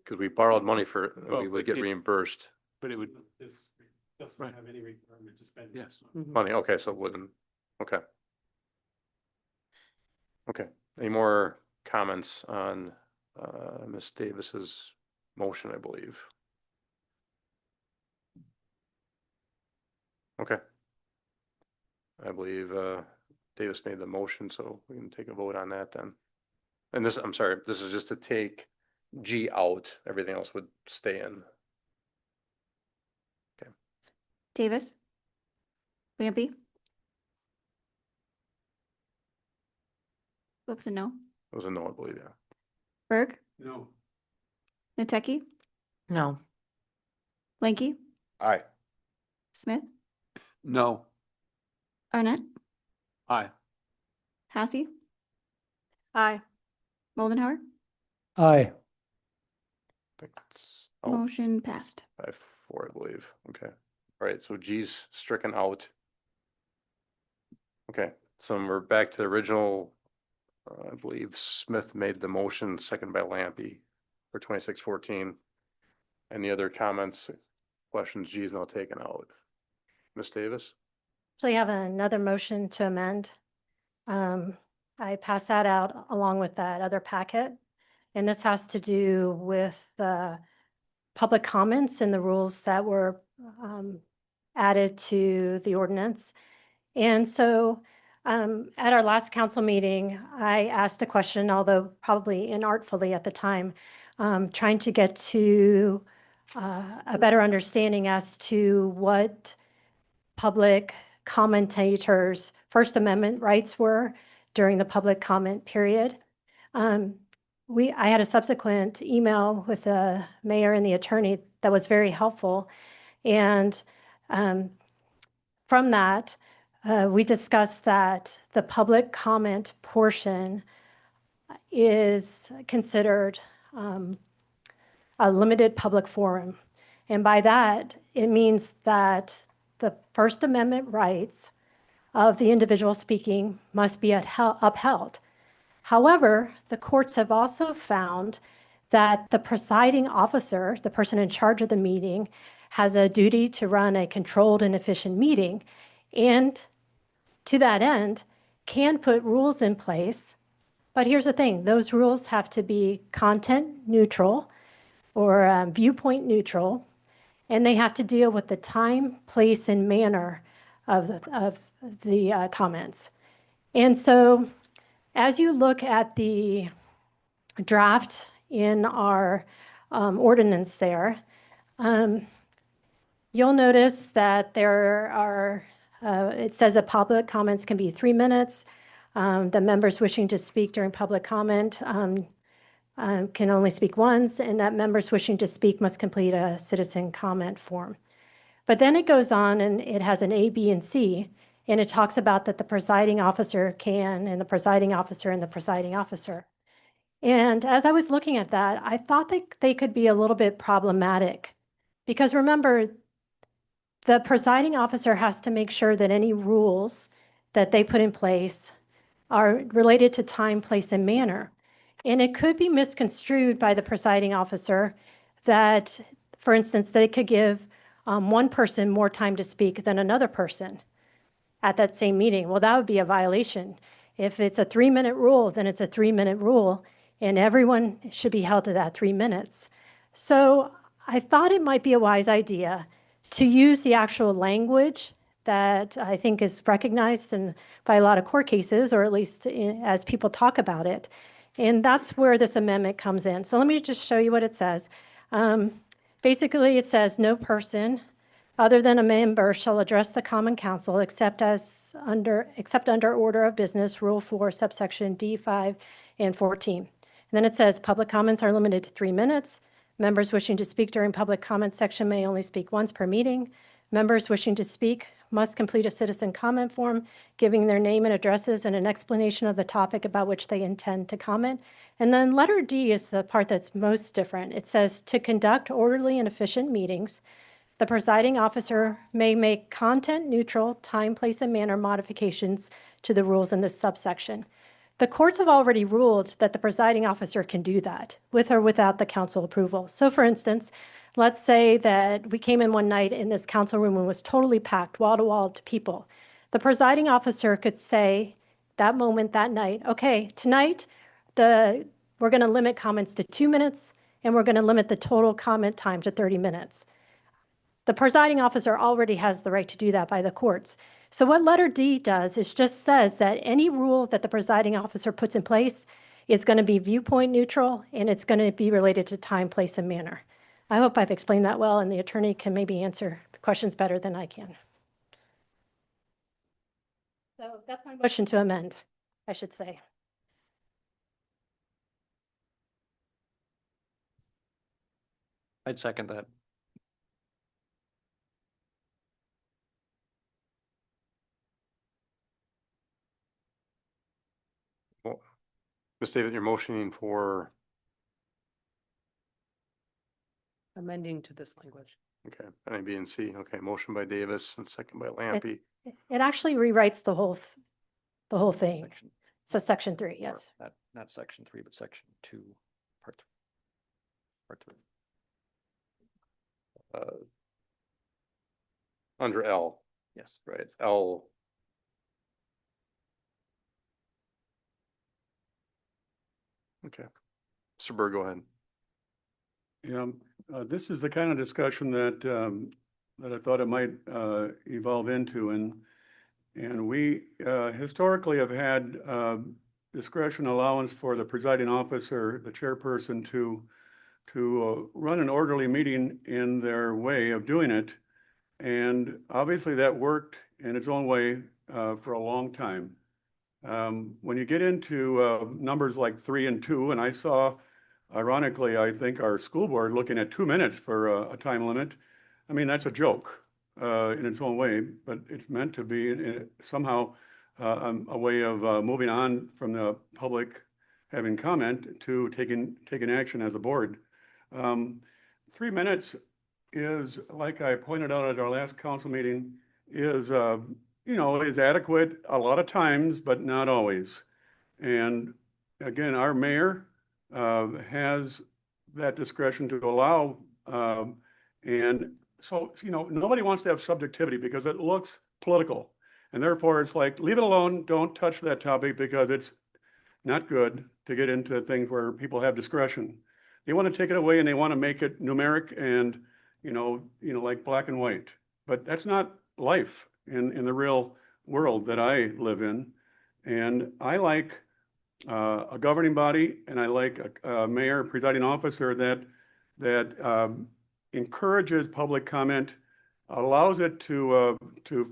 Speaker 3: Because we borrowed money for, and we
Speaker 11: Well,
Speaker 3: would get
Speaker 11: it-
Speaker 3: reimbursed
Speaker 11: But it would,
Speaker 1: This doesn't
Speaker 11: Right.
Speaker 1: have any requirement to spend.
Speaker 11: Yes.
Speaker 3: money. Okay, so it wouldn't, okay. Okay, any more comments on Ms. Davis's motion, I believe? Okay. I believe Davis made the motion, so we can take a vote on that then. And this, I'm sorry, this is just to take G out, everything else would stay in.
Speaker 5: Davis? Lampy? Whoops, a no.
Speaker 3: It was a no, I believe, yeah.
Speaker 5: Berg?
Speaker 1: No.
Speaker 5: Nateki?
Speaker 10: No.
Speaker 5: Blanky?
Speaker 12: Aye.
Speaker 5: Smith?
Speaker 6: No.
Speaker 5: Arnett?
Speaker 11: aye.
Speaker 5: Hassy?
Speaker 2: Aye.
Speaker 5: Moldenhauer?
Speaker 4: Aye.
Speaker 3: I think it's out
Speaker 5: Motion passed.
Speaker 3: by 4, I believe. Okay. All right, so G's stricken out. Okay, so we're back to the original. I believe Smith made the motion, second by Lampy for 2614. Any other comments, questions? G's now taken out. Ms. Davis?
Speaker 2: So you have another motion to amend. I passed that out along with that other packet. And this has to do with the public comments and the rules that were added to the ordinance. And so at our last council meeting, I asked a question, although probably inartfully at the time, trying to get to a better understanding as to what public commentators' First Amendment rights were during the public comment period. I had a subsequent email with the mayor and the attorney that was very helpful. And from that, we discussed that the public comment portion is considered a limited public forum. And by that, it means that the First Amendment rights of the individual speaking must be upheld. However, the courts have also found that the presiding officer, the person in charge of the meeting, has a duty to run a controlled and efficient meeting, and to that end, can put rules in place. But here's the thing, those rules have to be content neutral or viewpoint neutral, and they have to deal with the time, place, and manner of the comments. And so as you look at the draft in our ordinance there, you'll notice that there are, it says that public comments can be 3 minutes. The members wishing to speak during public comment can only speak once, and that members wishing to speak must complete a citizen comment form. But then it goes on and it has an A, B, and C, and it talks about that the presiding officer can, and the presiding officer, and the presiding officer. And as I was looking at that, I thought that they could be a little bit problematic. Because remember, the presiding officer has to make sure that any rules that they put in place are related to time, place, and manner. And it could be misconstrued by the presiding officer that, for instance, they could give one person more time to speak than another person at that same meeting. Well, that would be a violation. If it's a 3-minute rule, then it's a 3-minute rule, and everyone should be held to that 3 minutes. So I thought it might be a wise idea to use the actual language that I think is recognized by a lot of court cases, or at least as people talk about it. And that's where this amendment comes in. So let me just show you what it says. Basically, it says no person other than a member shall address the common council except under order of business, Rule 4, subsection D5 and 14. And then it says public comments are limited to 3 minutes. Members wishing to speak during public comment section may only speak once per meeting. Members wishing to speak must complete a citizen comment form, giving their name and addresses and an explanation of the topic about which they intend to comment. And then letter D is the part that's most different. It says, to conduct orderly and efficient meetings, the presiding officer may make content-neutral time, place, and manner modifications to the rules in this subsection. The courts have already ruled that the presiding officer can do that with or without the council approval. So for instance, let's say that we came in one night in this council room and was totally packed, wall to wall to people. The presiding officer could say that moment, that night, okay, tonight, we're going to limit comments to 2 minutes and we're going to limit the total comment time to 30 minutes. The presiding officer already has the right to do that by the courts. So what letter D does is just says that any rule that the presiding officer puts in place is going to be viewpoint neutral and it's going to be related to time, place, and manner. I hope I've explained that well and the attorney can maybe answer questions better than I can. So that's my motion to amend, I should say.
Speaker 9: I'd second that.
Speaker 3: Well, Ms. David, you're motioning for,
Speaker 10: Amending to this language.
Speaker 3: okay, A, B, and C. Okay, motion by Davis and second by Lampy.
Speaker 2: It actually rewrites the whole thing.
Speaker 9: Section-
Speaker 2: So section 3,
Speaker 9: or
Speaker 2: yes.
Speaker 9: Not section 3, but section 2, part 3. Part 3.
Speaker 3: Under L,
Speaker 9: Yes.
Speaker 3: right? L. Okay. Mr. Berg, go ahead.
Speaker 1: Yeah, this is the kind of discussion that, that I thought it might, evolve into, and we, historically have had, discretion allowance for the presiding officer, the chairperson to run an orderly meeting in their way of doing it. And obviously that worked in its own way, for a long time. When you get into, numbers like 3 and 2, and I saw, ironically, I think our school board looking at 2 minutes for a time limit. I mean, that's a joke in its own way, but it's meant to be somehow a way of moving on from the public having comment to taking action as a board. 3 minutes is, like I pointed out at our last council meeting, is is adequate a lot of times, but not always. And again, our mayor has that discretion to allow, and so, nobody wants to have subjectivity because it looks political. And therefore, it's like, leave it alone, don't touch that topic because it's not good to get into things where people have discretion. They want to take it away and they want to make it numeric and, like black and white. But that's not life in the real world that I live in. And I like a governing body, and I like a mayor, presiding officer that encourages public comment, allows it to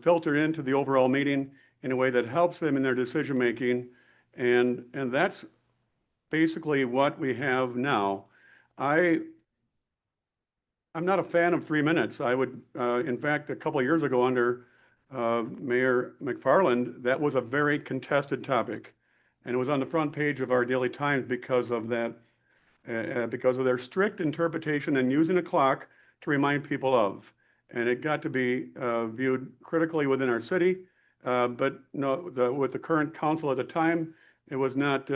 Speaker 1: filter into the overall meeting in a way that helps them in their decision making, and that's basically what we have now. I'm not a fan of 3 minutes. I would, in fact, a couple of years ago under Mayor McFarland, that was a very contested topic. And it was on the front page of our Daily Times because of that, because of their strict interpretation and using a clock to remind people of. And it got to be viewed critically within our city, but no, with the current council at the time, it was not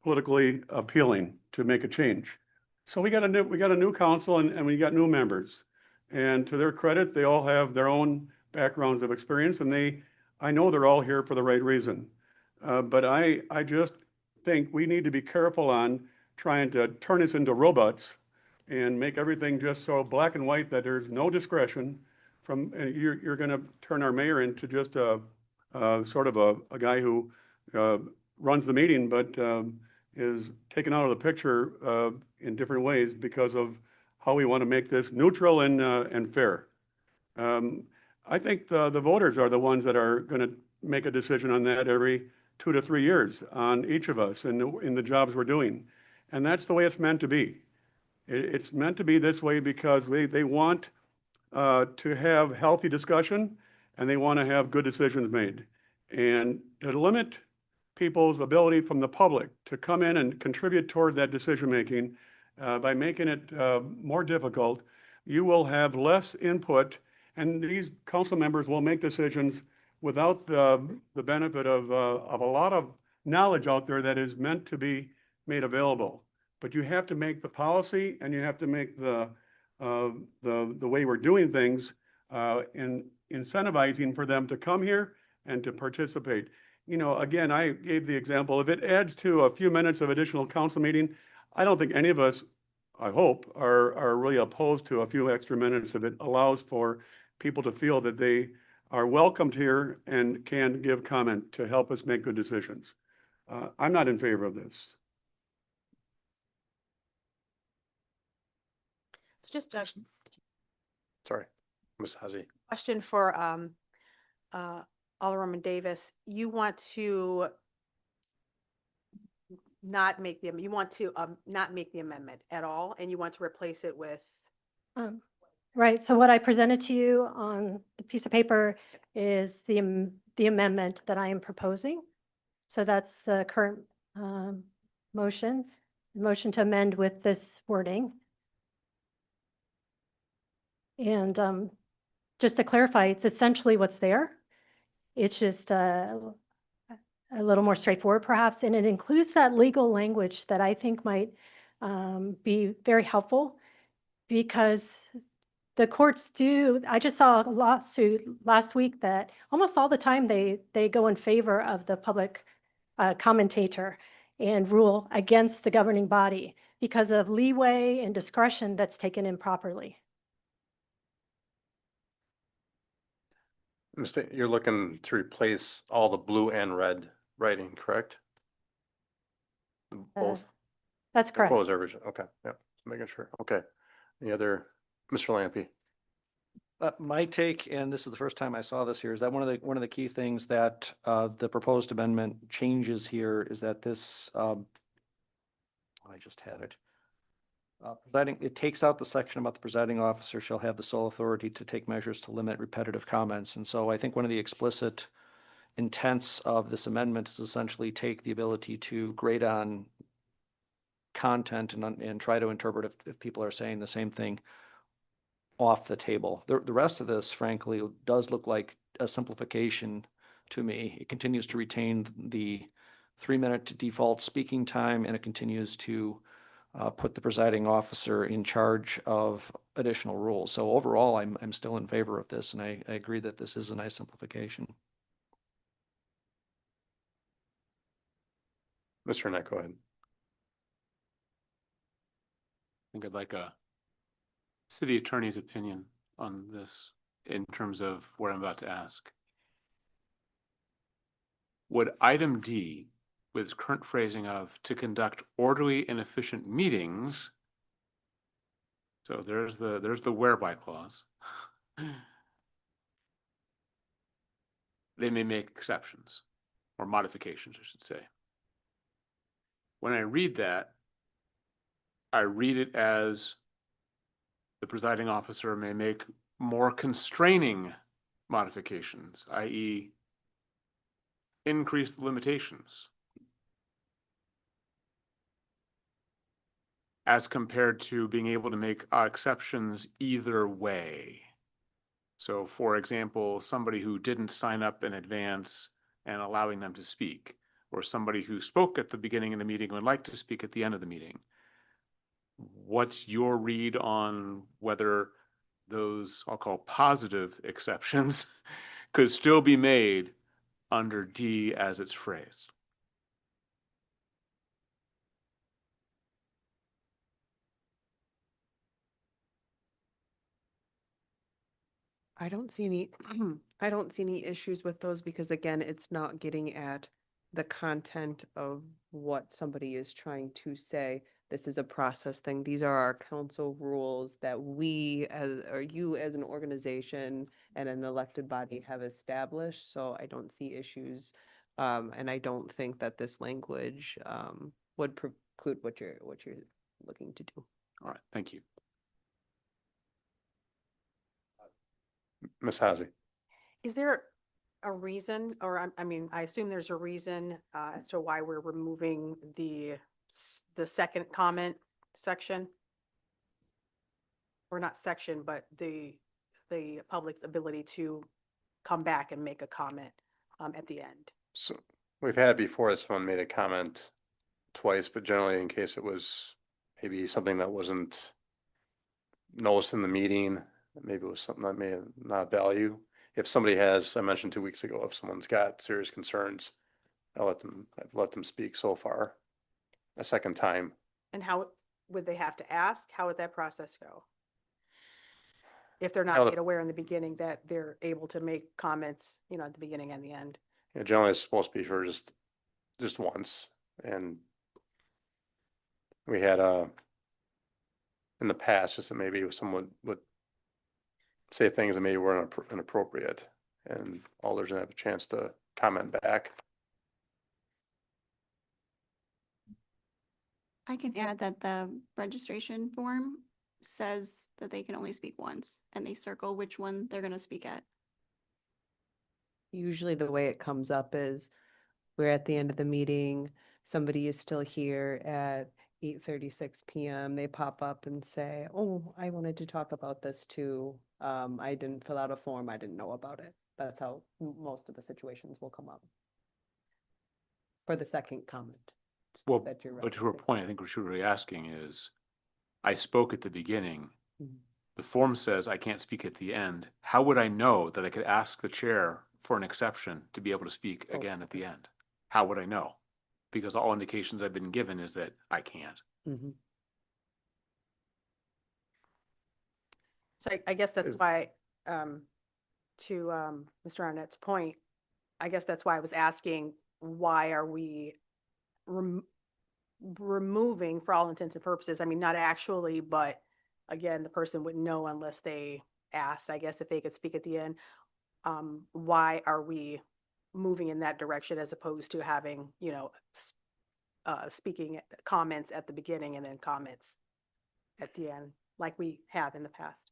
Speaker 1: politically appealing to make a change. So we got a new council and we got new members. And to their credit, they all have their own backgrounds of experience, and I know they're all here for the right reason. But I just think we need to be careful on trying to turn this into robots and make everything just so black and white that there's no discretion from, and you're going to turn our mayor into just a sort of a guy who runs the meeting, but is taken out of the picture in different ways because of how we want to make this neutral and fair. I think the voters are the ones that are going to make a decision on that every 2 to 3 years on each of us in the jobs we're doing. And that's the way it's meant to be. It's meant to be this way because they want to have healthy discussion and they want to have good decisions made. And to limit people's ability from the public to come in and contribute toward that decision-making by making it more difficult, you will have less input and these council members will make decisions without the benefit of a lot of knowledge out there that is meant to be made available. But you have to make the policy and you have to make the way we're doing things in incentivizing for them to come here and to participate. You know, again, I gave the example, if it adds to a few minutes of additional council meeting, I don't think any of us, I hope, are really opposed to a few extra minutes if it allows for people to feel that they are welcomed here and can give comment to help us make good decisions. I'm not in favor of this.
Speaker 13: Just a
Speaker 3: Sorry, Ms. Hazy.
Speaker 13: question for Alderwoman Davis. You want to not make the amendment at all, and you want to replace it with?
Speaker 2: Right, so what I presented to you on the piece of paper is the amendment that I am proposing. So that's the current motion to amend with this wording. And just to clarify, it's essentially what's there. It's just a little more straightforward perhaps, and it includes that legal language that I think might be very helpful because the courts do, I just saw a lawsuit last week that almost all the time they go in favor of the public commentator and rule against the governing body because of leeway and discretion that's taken improperly.
Speaker 3: You're looking to replace all the blue and red writing, correct? Both?
Speaker 2: That's correct.
Speaker 3: Proposed revision, okay, yeah, just making sure, okay. Any other, Mr. Lampy?
Speaker 9: My take, and this is the first time I saw this here, is that one of the key things that the proposed amendment changes here is that this, I just had it. It takes out the section about the presiding officer shall have the sole authority to take measures to limit repetitive comments. And so I think one of the explicit intents of this amendment is essentially take the ability to grade on content and try to interpret if people are saying the same thing off the table. The rest of this, frankly, does look like a simplification to me. It continues to retain the 3-minute default speaking time, and it continues to put the presiding officer in charge of additional rules. So overall, I'm still in favor of this, and I agree that this is a nice simplification.
Speaker 3: Mr. Knight, go ahead.
Speaker 11: I think I'd like a city attorney's opinion on this in terms of what I'm about to ask. Would item D, with its current phrasing of to conduct orderly and efficient meetings, so there's the whereby clause. They may make exceptions or modifications, I should say. When I read that, I read it as the presiding officer may make more constraining modifications, i.e., increase the limitations, as compared to being able to make exceptions either way. So, for example, somebody who didn't sign up in advance and allowing them to speak, or somebody who spoke at the beginning of the meeting and would like to speak at the end of the meeting. What's your read on whether those, I'll call positive exceptions, could still be made under D as it's phrased?
Speaker 10: I don't see any, I don't see any issues with those because again, it's not getting at the content of what somebody is trying to say. This is a process thing. These are our council rules that we as, or you as an organization and an elected body have established. So I don't see issues. And I don't think that this language would preclude what you're looking to do.
Speaker 11: All right, thank you.
Speaker 3: Ms. Hazy.
Speaker 13: Is there a reason, or I mean, I assume there's a reason as to why we're removing the second comment section? Or not section, but the public's ability to come back and make a comment at the end.
Speaker 3: So we've had before that someone made a comment twice, but generally in case it was maybe something that wasn't noticed in the meeting, maybe it was something that may have not value. If somebody has, I mentioned 2 weeks ago, if someone's got serious concerns, I've let them speak so far. A second time,
Speaker 13: And how would they have to ask? How would that process go? If they're
Speaker 3: How
Speaker 13: not
Speaker 3: the-
Speaker 13: made aware in the beginning that they're able to make comments, you know, at the beginning and the end.
Speaker 3: generally it's supposed to be for just once. And we had, in the past, just that maybe someone would say things that maybe weren't inappropriate, and alders didn't have a chance to comment back.
Speaker 5: I can add that the registration form says that they can only speak once and they circle which one they're gonna speak at.
Speaker 10: Usually the way it comes up is we're at the end of the meeting, somebody is still here at 8:36 PM. They pop up and say, oh, I wanted to talk about this too. I didn't fill out a form. I didn't know about it. That's how most of the situations will come up. For the second comment.
Speaker 11: Well,
Speaker 10: that you're
Speaker 11: but to her
Speaker 10: referencing.
Speaker 11: point, I think what she was really asking is, I spoke at the beginning.
Speaker 10: Mhm.
Speaker 11: The form says I can't speak at the end. How would I know that I could ask the chair for an exception to be able to speak
Speaker 10: Oh,
Speaker 11: again at the end? How would I know? Because all indications I've been given is that I can't.
Speaker 10: Mhm.
Speaker 13: So I guess that's
Speaker 3: Is-
Speaker 13: why, to Mr. Arnett's point, I guess that's why I was asking, why are we removing, for all intents and purposes, I mean, not actually, but again, the person wouldn't know unless they asked, I guess, if they could speak at the end. Why are we moving in that direction as opposed to having, you know, speaking comments at the beginning and then comments at the end, like we have in the past?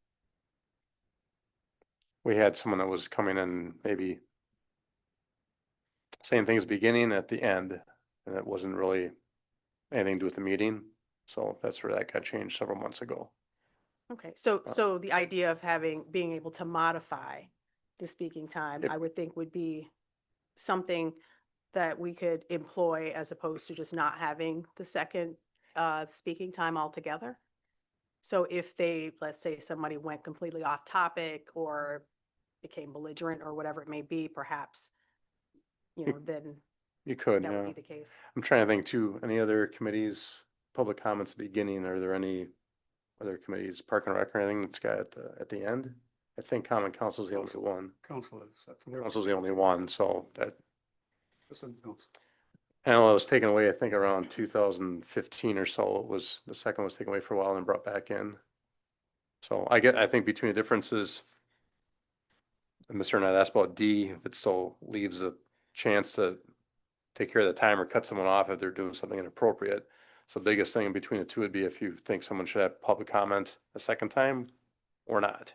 Speaker 3: We had someone that was coming in maybe saying things beginning at the end, and it wasn't really anything to do with the meeting. So that's where that got changed several months ago.
Speaker 13: Okay, so the idea of being able to modify the speaking time,
Speaker 3: Yep.
Speaker 13: I would think would be something that we could employ as opposed to just not having the second speaking time altogether. So if they, let's say somebody went completely off topic or became belligerent or whatever it may be, perhaps, you know, then
Speaker 3: You could,
Speaker 13: that would
Speaker 3: yeah.
Speaker 13: be the case.
Speaker 3: I'm trying to think too, any other committees, public comments at the beginning, are there any other committees, Park and Rec or anything that's got at the end? I think Common Council's the only one.
Speaker 1: Council is, that's.
Speaker 3: Council's the only one, so that,
Speaker 1: That's a council.
Speaker 3: and it was taken away, I think around 2015 or so, it was, the second was taken away for a while and brought back in. So I think between the differences, and Mr. Knight asked about D, if it still leaves a chance to take care of the time or cut someone off if they're doing something inappropriate. So the biggest thing between the two would be if you think someone should have public comment a second time or not.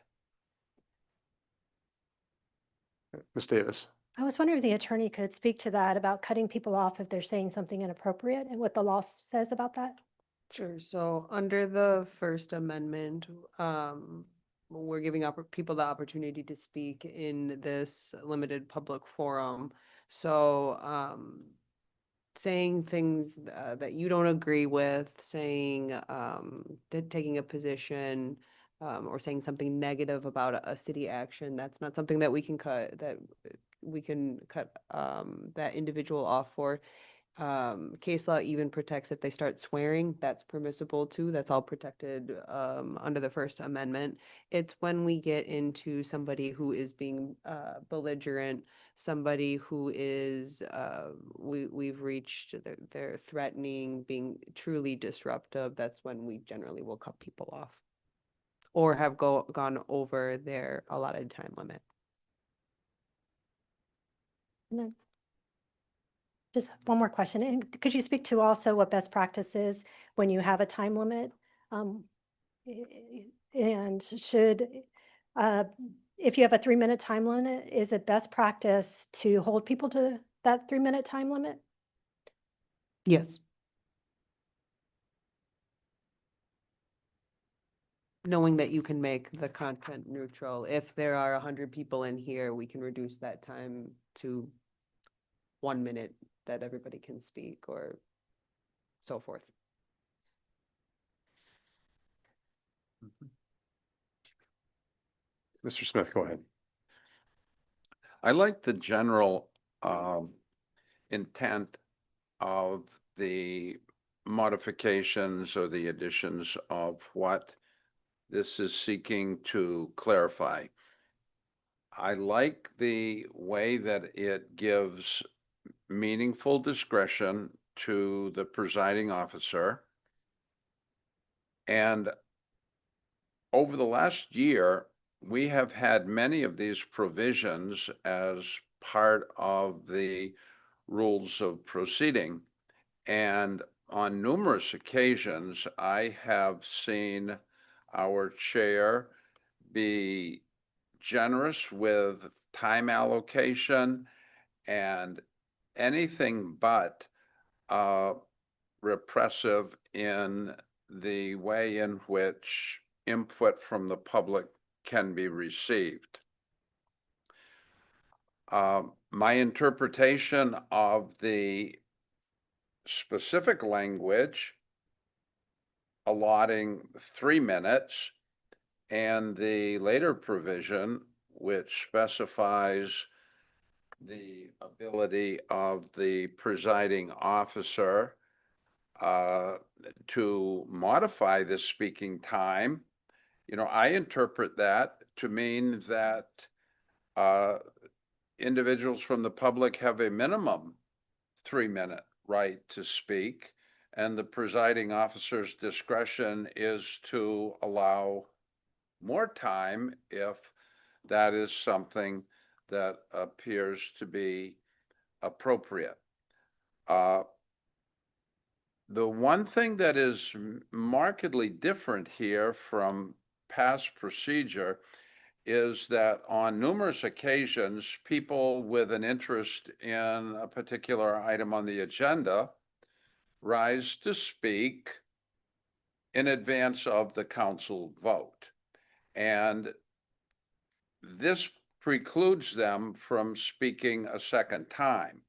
Speaker 3: Ms. Davis.
Speaker 2: I was wondering if the attorney could speak to that about cutting people off if they're saying something inappropriate and what the law says about that.
Speaker 10: Sure. So under the First Amendment, we're giving people the opportunity to speak in this limited public forum. So, saying things that you don't agree with, saying, taking a position, or saying something negative about a city action, that's not something that we can cut, that individual off for. Case law even protects if they start swearing, that's permissible too. That's all protected under the First Amendment. It's when we get into somebody who is being belligerent, somebody who is we've reached they're threatening, being truly disruptive. That's when we generally will cut people off or have gone over their allotted time limit.
Speaker 2: And then just one more question. And could you speak to also what best practice is when you have a time limit? And should, uh, if you have a 3-minute time limit, is it best practice to hold people to that 3-minute time limit?
Speaker 10: Yes. Knowing that you can make the content neutral. If there are 100 people in here, we can reduce that time to 1 minute that everybody can speak or so forth.
Speaker 3: Mr. Smith, go ahead.
Speaker 6: I like the general intent of the modifications or the additions of what this is seeking to clarify. I like the way that it gives meaningful discretion to the presiding officer. And over the last year, we have had many of these provisions as part of the rules of proceeding. And on numerous occasions, I have seen our chair be generous with time allocation and anything but repressive in the way in which input from the public can be received. My interpretation of the specific language allotting 3 minutes and the later provision which specifies the ability of the presiding officer to modify the speaking time, I interpret that to mean that individuals from the public have a minimum 3-minute right to speak, and the presiding officer's discretion is to allow more time if that is something that appears to be appropriate. The one thing that is markedly different here from past procedure is that on numerous occasions, people with an interest in a particular item on the agenda rise to speak in advance of the council vote. And this precludes them from speaking a second time,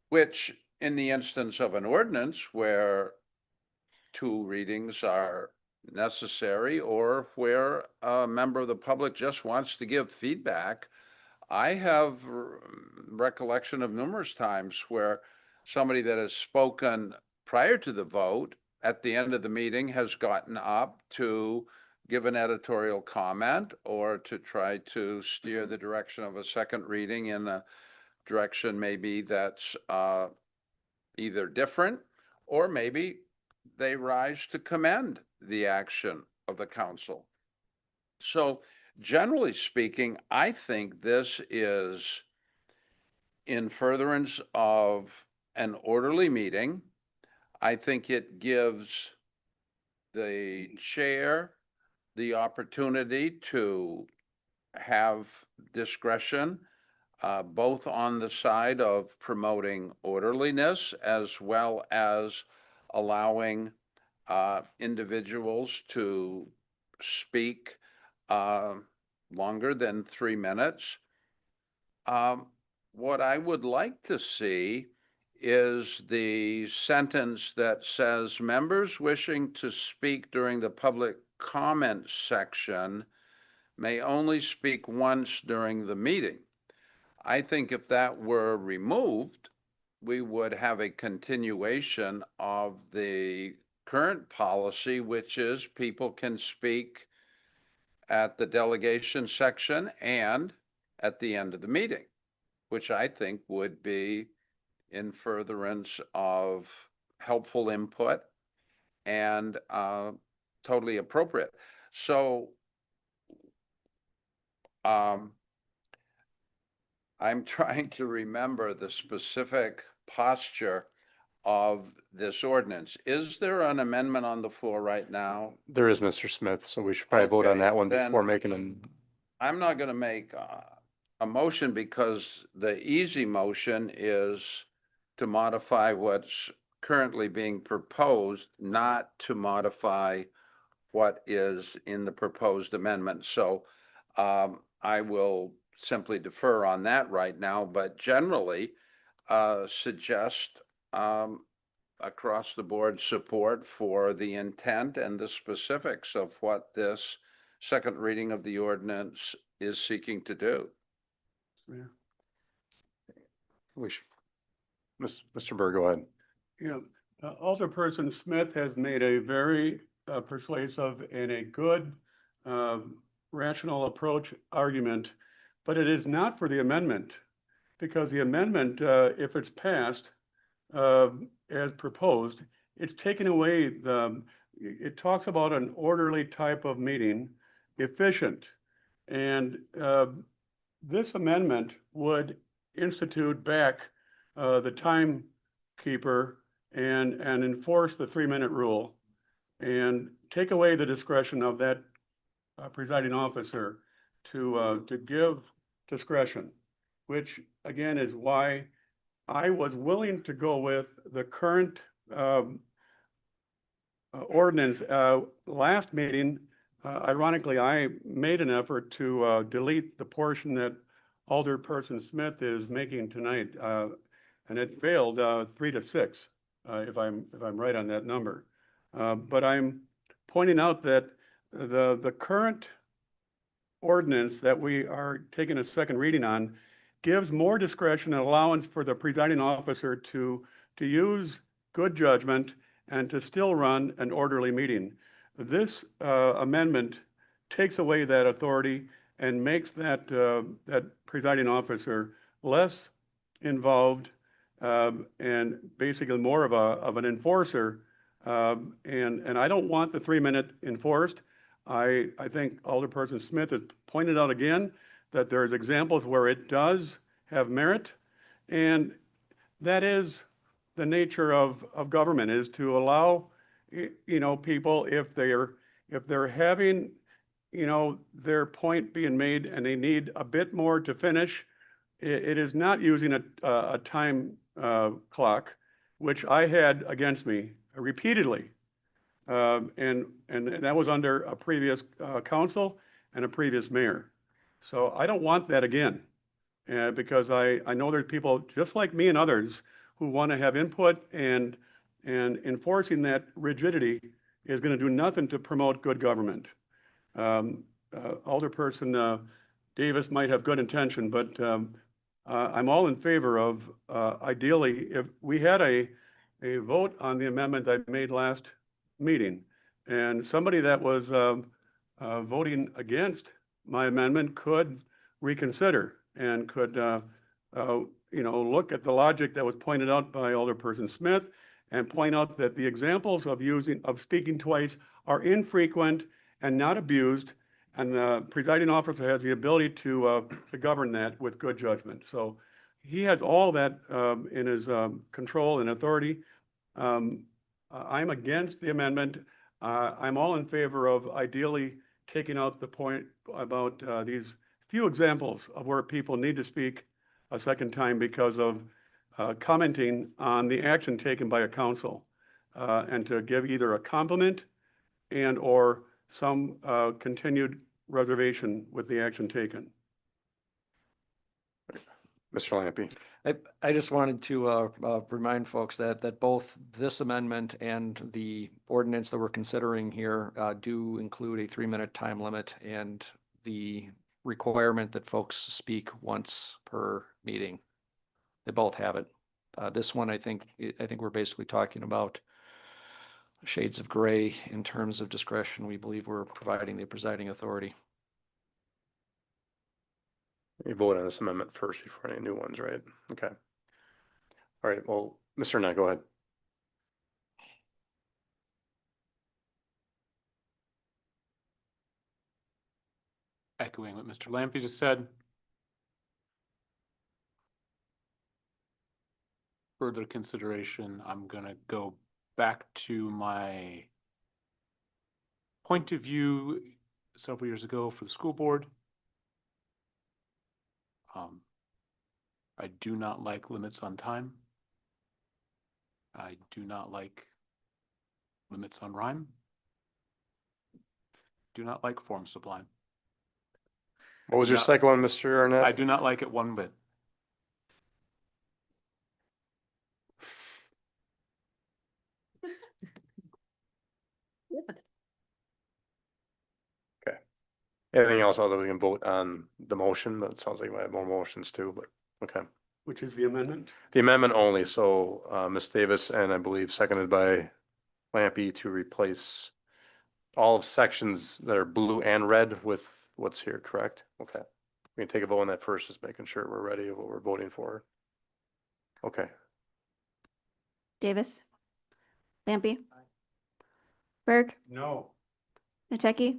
Speaker 6: which in the instance of an ordinance where 2 readings are necessary or where a member of the public just wants to give feedback, I have recollection of numerous times where somebody that has spoken prior to the vote at the end of the meeting has gotten up to give an editorial comment or to try to steer the direction of a second reading in a direction maybe that's either different, or maybe they rise to commend the action of the council. So generally speaking, I think this is in furtherance of an orderly meeting. I think it gives the chair the opportunity to have discretion, both on the side of promoting orderliness as well as allowing individuals to speak longer than 3 minutes. What I would like to see is the sentence that says members wishing to speak during the public comment section may only speak once during the meeting. I think if that were removed, we would have a continuation of the current policy, which is people can speak at the delegation section and at the end of the meeting, which I think would be in furtherance of helpful input and totally appropriate. So I'm trying to remember the specific posture of this ordinance. Is there an amendment on the floor right now?
Speaker 3: There is Mr. Smith, so we should probably vote on
Speaker 6: Okay,
Speaker 3: that one
Speaker 6: then-
Speaker 3: before making an,
Speaker 6: I'm not going to make a motion because the easy motion is to modify what's currently being proposed, not to modify what is in the proposed amendment. So I will simply defer on that right now, but generally suggest across the board support for the intent and the specifics of what this second reading of the ordinance is seeking to do.
Speaker 1: Yeah.
Speaker 3: we should, Mr. Berg, go ahead.
Speaker 1: You know, Alderperson Smith has made a very persuasive and a good rational approach argument, but it is not for the amendment, because the amendment, if it's passed as proposed, it's taken away it talks about an orderly type of meeting, efficient. And this amendment would institute back the timekeeper and enforce the 3-minute rule and take away the discretion of that presiding officer to give discretion, which again is why I was willing to go with the current ordinance. Last meeting, ironically, I made an effort to delete the portion that Alderperson Smith is making tonight, and it failed 3-6, if I'm right on that number. But I'm pointing out that the current ordinance that we are taking a second reading on gives more discretion and allowance for the presiding officer to use good judgment and to still run an orderly meeting. This amendment takes away that authority and makes that presiding officer less involved and basically more of an enforcer. And I don't want the 3-minute enforced. I think Alderperson Smith has pointed out again that there's examples where it does have merit, and that is the nature of government, is to allow, people, if they're having, their point being made and they need a bit more to finish, it is not using a time clock, which I had against me repeatedly. And that was under a previous council and a previous mayor. So I don't want that again, because I know there's people just like me and others who want to have input, and enforcing that rigidity is going to do nothing to promote good government. Alderperson Davis might have good intention, but I'm all in favor of, ideally, if we had a vote on the amendment I made last meeting, and somebody that was voting against my amendment could reconsider and could look at the logic that was pointed out by Alderperson Smith and point out that the examples of speaking twice are infrequent and not abused, and the presiding officer has the ability to govern that with good judgment. So he has all that in his control and authority. I'm against the amendment. I'm all in favor of ideally taking out the point about these few examples of where people need to speak a second time because of commenting on the action taken by a council, and to give either a compliment and or some continued reservation with the action taken.
Speaker 3: Mr. Lampy.
Speaker 9: I just wanted to remind folks that both this amendment and the ordinance that we're considering here do include a 3-minute time limit and the requirement that folks speak once per meeting. They both have it. This one, I think we're basically talking about shades of gray in terms of discretion. We believe we're providing the presiding authority.
Speaker 3: You vote on this amendment first before any new ones, right? Okay. All right, well, Mr. Knight, go ahead.
Speaker 11: Echoing what Mr. Lampy just said. further consideration, I'm gonna go back to my point of view several years ago for the school board. I do not like limits on time. I do not like limits on rhyme. Do not like form sublime.
Speaker 3: What was your
Speaker 11: not-
Speaker 3: second one, Mr. Arnett?
Speaker 11: I do not like it one bit.
Speaker 3: Anything else, other we can vote on the motion, but it sounds like we have more motions too, but, okay.
Speaker 1: Which is the amendment?
Speaker 3: The amendment only, so, Ms. Davis, and I believe seconded by Lampy to replace all of sections that are blue and red with what's here, correct? Okay. We can take a vote on that first, just making sure we're ready of what we're voting for. Okay,
Speaker 5: Davis. Lampy. Berg.
Speaker 1: No.
Speaker 5: Nateki.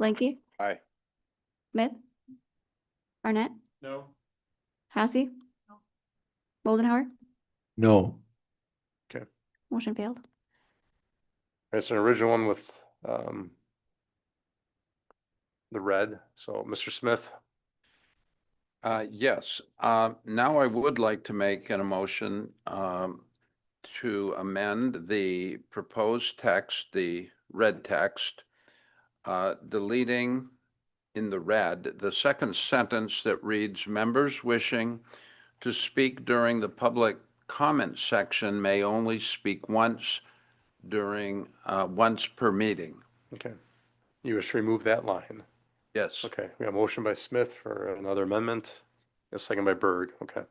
Speaker 5: Blanky.
Speaker 12: Aye.
Speaker 5: Smith. Arnett.
Speaker 11: No.
Speaker 5: Hassy. Moldenhauer.
Speaker 9: No.
Speaker 5: Motion failed.
Speaker 3: it's an original one with, the red, so Mr. Smith,
Speaker 6: Yes, now I would like to make an motion to amend the proposed text, the red text, deleting in the red, the second sentence that reads, members wishing to speak during the public comment section may only speak once per meeting.
Speaker 3: okay. You wish to remove that line?
Speaker 6: Yes.
Speaker 3: Okay, we got a motion by Smith for another amendment, a second by Berg, okay.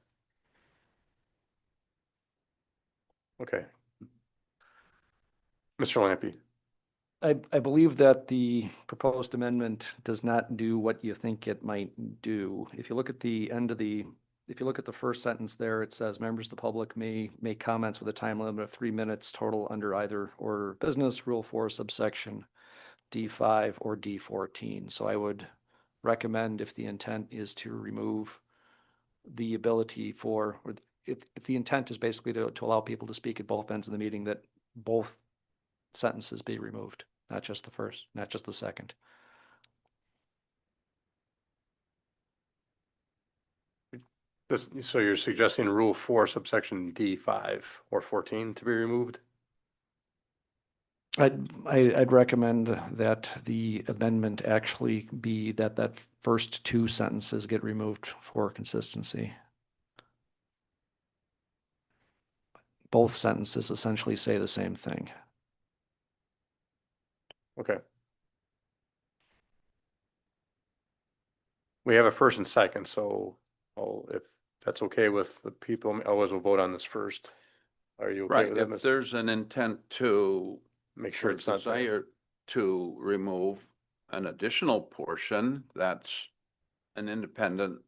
Speaker 3: Okay. Mr. Lampy,
Speaker 9: I believe that the proposed amendment does not do what you think it might do. If you look at the end of if you look at the first sentence there, it says members of the public may make comments with a time limit of 3 minutes total under either order of business, Rule 4, subsection D5 or D14. So I would recommend, if the intent is to remove the ability for, or if the intent is basically to allow people to speak at both ends of the meeting, that both sentences be removed, not just the first, not just the second.
Speaker 3: so you're suggesting Rule 4, subsection D5 or 14 to be removed?
Speaker 9: I'd recommend that the amendment actually be that first two sentences get removed for consistency. Both sentences essentially say the same thing.
Speaker 3: Okay. We have a first and second, so if that's okay with the people, always will vote on this first. Are you okay
Speaker 6: Right,
Speaker 3: with it,
Speaker 6: if
Speaker 3: Ms.?
Speaker 6: there's an intent to
Speaker 3: Make sure
Speaker 6: or
Speaker 3: it's not there.
Speaker 6: desire to remove an additional portion, that's an independent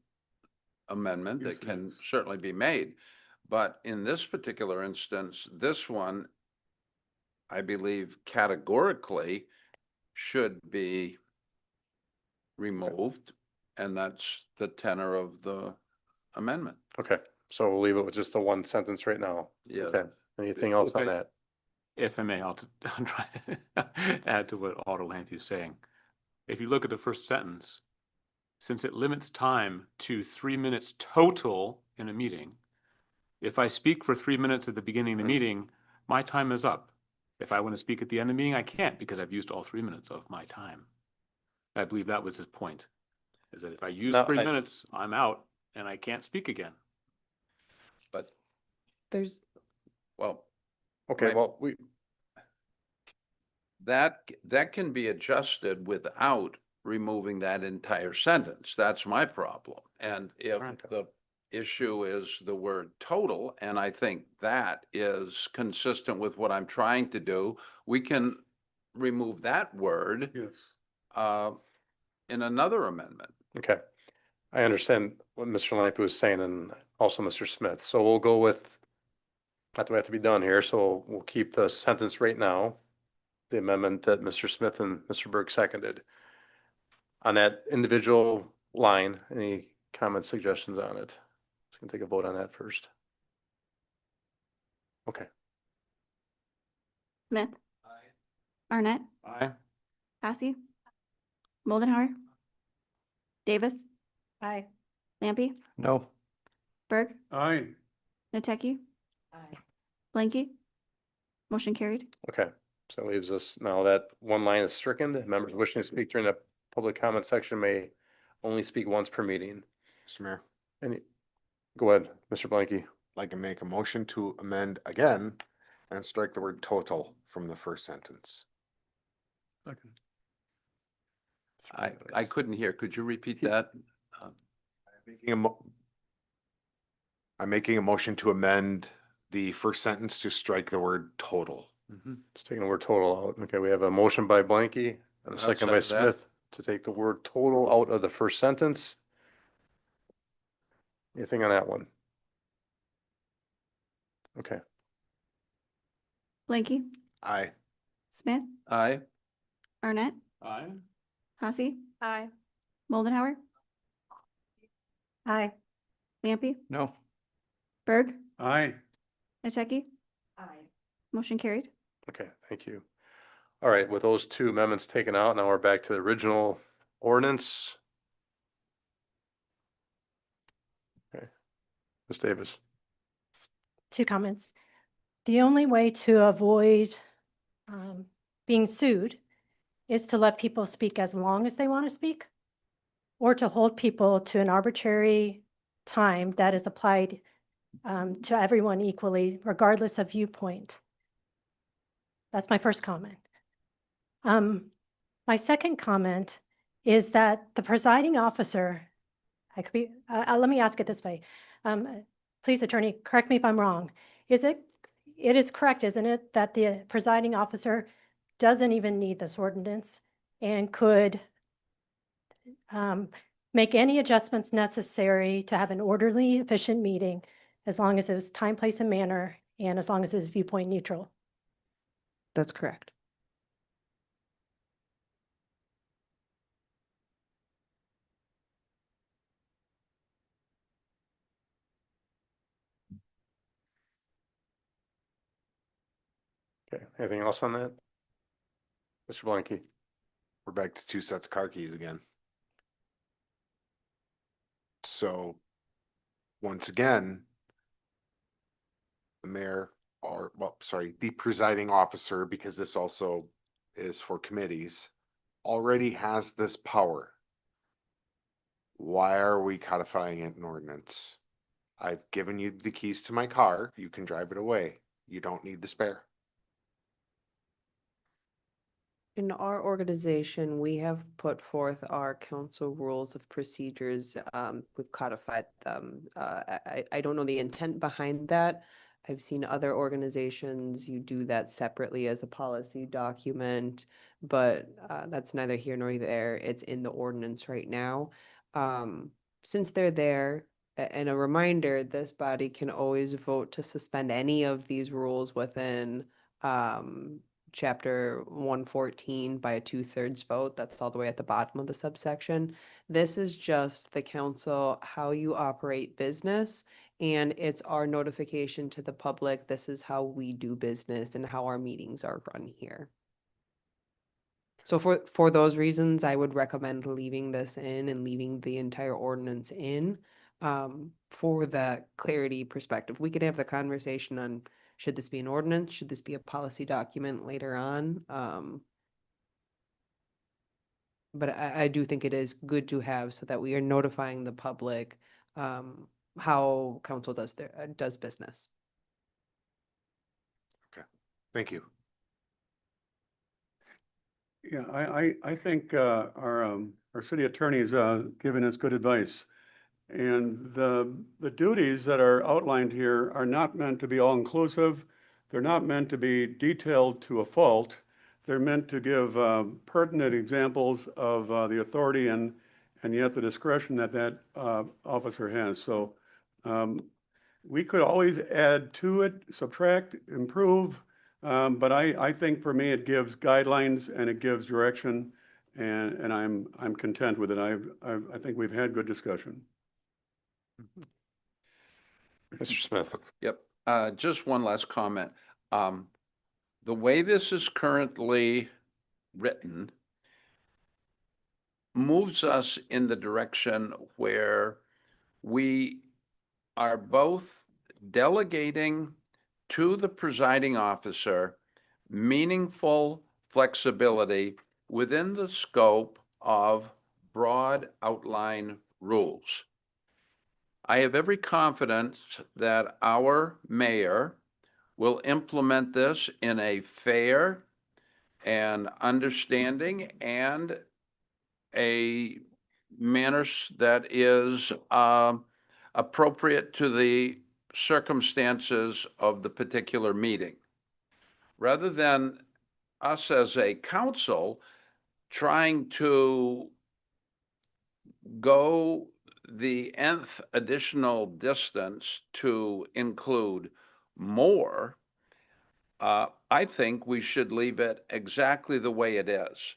Speaker 6: amendment
Speaker 1: Yes,
Speaker 6: that
Speaker 1: it
Speaker 6: can
Speaker 1: is.
Speaker 6: certainly be made. But in this particular instance, this one, I believe categorically should be removed, and that's the tenor of the amendment.
Speaker 3: Okay, so we'll leave it with just the one sentence right now.
Speaker 6: Yes.
Speaker 3: Okay, anything else on
Speaker 11: Okay.
Speaker 3: that?
Speaker 11: If I may, I'll try to add to what Alder Lampy is saying. If you look at the first sentence, since it limits time to 3 minutes total in a meeting, if I speak for 3 minutes at the beginning of the meeting, my time is up. If I want to speak at the end of the meeting, I can't because I've used all 3 minutes of my time. I believe that was his point, is that if I use
Speaker 3: No,
Speaker 11: 3
Speaker 3: I-
Speaker 11: minutes, I'm out and I can't speak again.
Speaker 6: But,
Speaker 10: There's,
Speaker 6: well,
Speaker 3: Okay,
Speaker 6: Right.
Speaker 3: well,
Speaker 6: that can be adjusted without removing that entire sentence. That's my problem. And if
Speaker 3: Right.
Speaker 6: the issue is the word total, and I think that is consistent with what I'm trying to do, we can remove that word
Speaker 1: Yes.
Speaker 6: in another amendment.
Speaker 3: okay. I understand what Mr. Lampy was saying and also Mr. Smith. So we'll go with, not that we have to be done here, so we'll keep the sentence right now, the amendment that Mr. Smith and Mr. Berg seconded. On that individual line, any comments, suggestions on it? Let's take a vote on that first.
Speaker 5: Smith. Arnett,
Speaker 1: Aye.
Speaker 5: Massey, Moldenhauer, Davis,
Speaker 2: Aye.
Speaker 5: Lampy,
Speaker 9: No.
Speaker 5: Berg,
Speaker 1: Aye.
Speaker 5: Nateki,
Speaker 10: Aye.
Speaker 5: Blanky. Motion carried.
Speaker 3: Okay, so that leaves us now that one line is stricken. Members wishing to speak during the public comment section may only speak once per meeting.
Speaker 12: Mr. Mayor,
Speaker 3: Any, go ahead, Mr. Blanky.
Speaker 12: I'd like to make a motion to amend again and strike the word total from the first sentence.
Speaker 6: I couldn't hear. Could you repeat that?
Speaker 12: I'm making a motion to amend the first sentence to strike the word total.
Speaker 3: Just taking the word total out. Okay, we have a motion by Blanky and a
Speaker 6: I'll
Speaker 3: second by
Speaker 6: second that.
Speaker 3: Smith to take the word total out of the first sentence. Anything on that one? Okay,
Speaker 5: Blanky,
Speaker 12: Aye.
Speaker 5: Smith,
Speaker 6: Aye.
Speaker 5: Arnett,
Speaker 1: Aye.
Speaker 5: Massey,
Speaker 13: Aye.
Speaker 5: Moldenhauer,
Speaker 2: Aye.
Speaker 5: Lampy,
Speaker 9: No.
Speaker 5: Berg,
Speaker 1: Aye.
Speaker 5: Nateki.
Speaker 10: Aye.
Speaker 5: Motion carried.
Speaker 3: okay, thank you. All right, with those two amendments taken out, now we're back to the original ordinance. Okay, Ms. Davis.
Speaker 2: Two comments. The only way to avoid being sued is to let people speak as long as they want to speak, or to hold people to an arbitrary time that is applied to everyone equally, regardless of viewpoint. That's my first comment. My second comment is that the presiding officer, I could be, let me ask it this way. Please, attorney, correct me if I'm wrong. It is correct, isn't it, that the presiding officer doesn't even need this ordinance and could make any adjustments necessary to have an orderly, efficient meeting, as long as it was time, place, and manner, and as long as it was viewpoint neutral?
Speaker 10: That's correct.
Speaker 3: Okay, anything else on that? Mr. Blanky.
Speaker 12: We're back to two sets of car keys again. So, once again, the mayor the presiding officer, because this also is for committees, already has this power. Why are we codifying it in ordinance? I've given you the keys to my car. You can drive it away. You don't need the spare.
Speaker 10: In our organization, we have put forth our council rules of procedures. We've codified them. I don't know the intent behind that. I've seen other organizations, you do that separately as a policy document, but that's neither here nor there. It's in the ordinance right now. Since they're there, and a reminder, this body can always vote to suspend any of these rules within chapter 114 by a 2/3 vote. That's all the way at the bottom of the subsection. This is just the council, how you operate business, and it's our notification to the public. This is how we do business and how our meetings are run here. So for those reasons, I would recommend leaving this in and leaving the entire ordinance in for the clarity perspective. We could have the conversation on, should this be an ordinance? Should this be a policy document later on? But I do think it is good to have so that we are notifying the public how council does business.
Speaker 12: Thank you.
Speaker 1: Yeah, I think our city attorney's given us good advice. And the duties that are outlined here are not meant to be all-inclusive. They're not meant to be detailed to a fault. They're meant to give pertinent examples of the authority and yet the discretion that officer has. So we could always add to it, subtract, improve, but I think for me, it gives guidelines and it gives direction, and I'm content with it. I think we've had good discussion.
Speaker 3: Mr. Smith.
Speaker 6: Yep. Just one last comment. the way this is currently written moves us in the direction where we are both delegating to the presiding officer meaningful flexibility within the scope of broad outline rules. I have every confidence that our mayor will implement this in a fair and understanding and a manner that is appropriate to the circumstances of the particular meeting. Rather than us as a council trying to go the nth additional distance to include more, I think we should leave it exactly the way it is.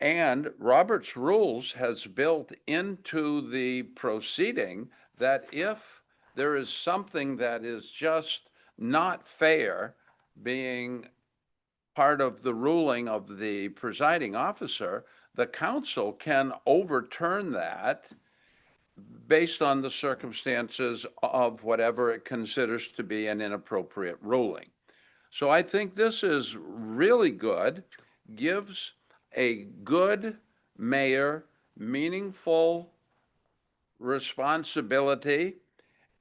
Speaker 6: And Robert's Rules has built into the proceeding that if there is something that is just not fair being part of the ruling of the presiding officer, the council can overturn that based on the circumstances of whatever it considers to be an inappropriate ruling. So I think this is really good, gives a good mayor meaningful responsibility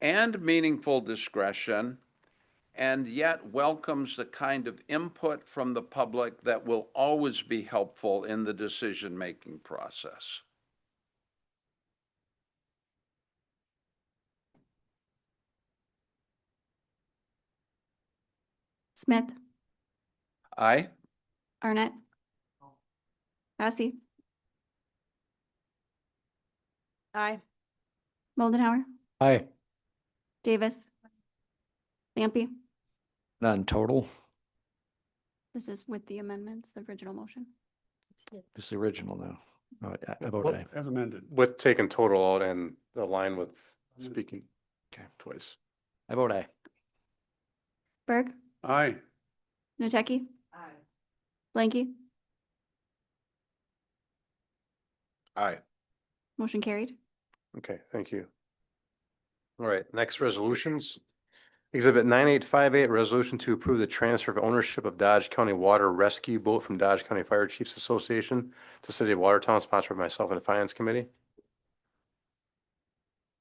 Speaker 6: and meaningful discretion, and yet welcomes the kind of input from the public that will always be helpful in the decision-making process.
Speaker 5: Smith,
Speaker 6: Aye?
Speaker 5: Arnett, Massey,
Speaker 13: Aye.
Speaker 5: Moldenhauer,
Speaker 3: Aye.
Speaker 5: Davis, Lampy.
Speaker 9: None total.
Speaker 5: This is with the amendments, the original motion.
Speaker 9: This is the original now. Oh, I vote aye.
Speaker 1: As amended.
Speaker 3: With taking total out and align with speaking
Speaker 9: Okay.
Speaker 3: twice.
Speaker 9: I vote aye.
Speaker 5: Berg,
Speaker 1: Aye.
Speaker 5: Noteki. Blanky,
Speaker 12: Aye.
Speaker 5: motion carried.
Speaker 3: Okay, thank you. All right, next resolutions. Exhibit 9858, resolution to approve the transfer of ownership of Dodge County Water Rescue Boat from Dodge County Fire Chiefs Association to City of Watertown, sponsored by myself and the Finance Committee.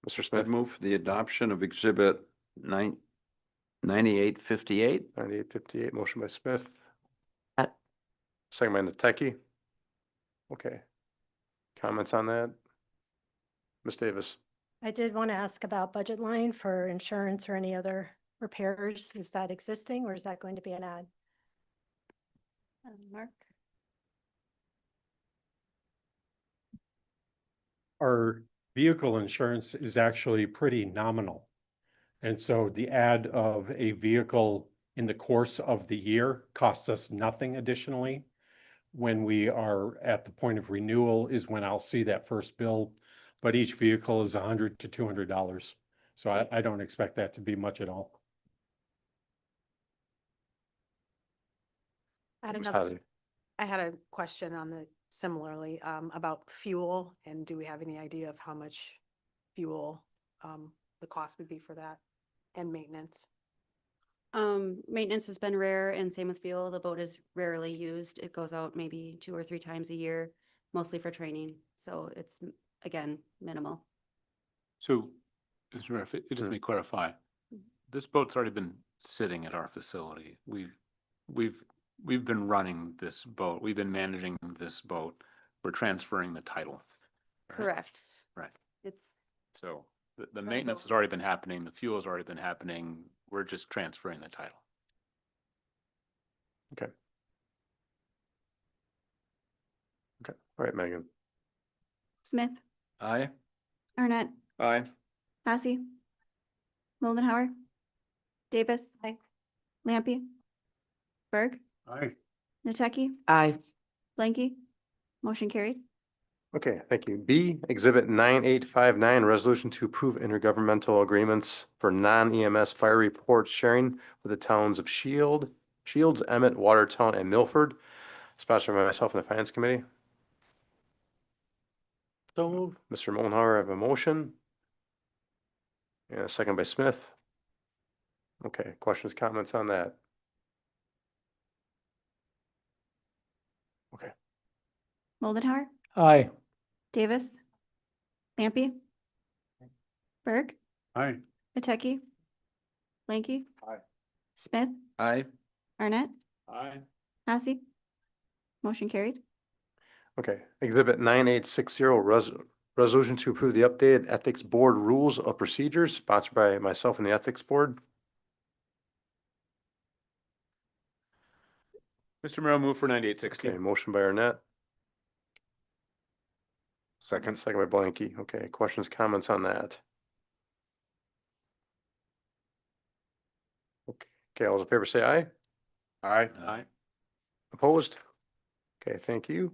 Speaker 3: Mr.
Speaker 6: I'd
Speaker 3: Smith,
Speaker 6: move the adoption of Exhibit 9858.
Speaker 3: 9858, motion by Smith. Second by Nateki. Okay. Comments on that? Ms. Davis?
Speaker 2: I did want to ask about budget line for insurance or any other repairs. Is that existing or is that going to be an add? Mark?
Speaker 14: Our vehicle insurance is actually pretty nominal. And so the add of a vehicle in the course of the year costs us nothing additionally. When we are at the point of renewal is when I'll see that first bill, but each vehicle is $100 to $200. So I don't expect that to be much at all.
Speaker 13: I had
Speaker 3: Ms.
Speaker 13: another,
Speaker 3: Hadley?
Speaker 13: I had a question on the similarly, about fuel, and do we have any idea of how much fuel, the cost would be for that and maintenance?
Speaker 7: Maintenance has been rare and same with fuel. The boat is rarely used. It goes out maybe 2 or 3 times a year, mostly for training. So it's, again, minimal.
Speaker 11: So, Mr. Mayor, if just let me clarify, this boat's already been sitting at our facility. We've been running this boat. We've been managing this boat. We're transferring the title. Right?
Speaker 7: Correct.
Speaker 11: Right.
Speaker 7: It's
Speaker 11: So the maintenance has already been happening. The fuel has already been happening. We're just transferring the title.
Speaker 3: Okay. Okay, all right, Megan.
Speaker 5: Smith,
Speaker 6: Aye?
Speaker 5: Arnett,
Speaker 6: Aye.
Speaker 5: Massey, Moldenhauer, Davis.
Speaker 2: Aye.
Speaker 5: Lampy, Berg,
Speaker 1: Aye.
Speaker 5: Noteki,
Speaker 10: Aye.
Speaker 5: Blanky, motion carried.
Speaker 3: Okay, thank you. B, Exhibit 9859, resolution to approve intergovernmental agreements for non-EMS fire report sharing with the towns of Shield, Shields, Emmett, Watertown, and Milford, sponsored by myself and the Finance Committee. So moved. Mr. Mullenhour, I have a motion. And a second by Smith. Okay, questions, comments on that? Okay.
Speaker 5: Moldenhauer,
Speaker 9: Aye.
Speaker 5: Davis, Lampy, Berg,
Speaker 1: Aye.
Speaker 5: Mateki, Blanky.
Speaker 12: Aye.
Speaker 5: Smith,
Speaker 6: Aye.
Speaker 5: Arnett,
Speaker 1: Aye.
Speaker 5: Massey. Motion carried.
Speaker 3: Okay, Exhibit 9860, resolution to approve the updated Ethics Board Rules of Procedures, sponsored by myself and the Ethics Board.
Speaker 11: Mr. Merrill, move for 9860.
Speaker 3: Okay, motion by Arnett,
Speaker 12: Second.
Speaker 3: second by Blanky. Okay, questions, comments on that? Okay, all those in favor say aye.
Speaker 12: Aye.
Speaker 1: Aye.
Speaker 3: Opposed? Okay, thank you.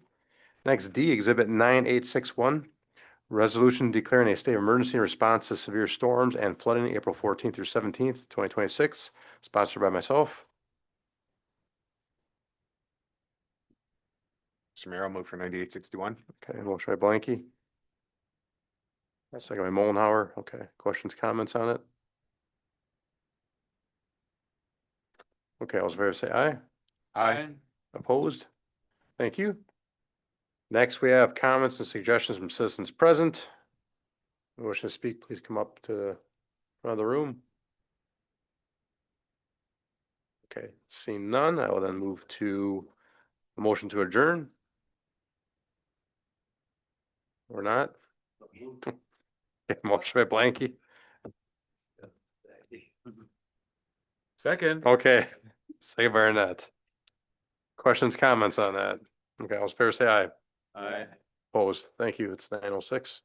Speaker 3: Next, D, Exhibit 9861, resolution declaring a state of emergency in response to severe storms and flooding April 14th through 17th, 2026, sponsored by myself.
Speaker 12: Mr. Mayor, I'll move for 9861.
Speaker 3: Okay, motion by Blanky. Second by Mullenhour. Okay, questions, comments on it? Okay, all those in favor say aye.
Speaker 12: Aye.
Speaker 3: Opposed? Thank you. Next, we have comments and suggestions from citizens present. Who wish to speak, please come up to the front of the room. Okay, seeing none, I will then move to a motion to adjourn. Or not? Okay, motion by Blanky.
Speaker 11: Second.
Speaker 3: Okay, second by Arnett. Questions, comments on that? Okay, all those in favor say aye.
Speaker 11: Aye.
Speaker 3: Opposed? Thank you. It's 9:06.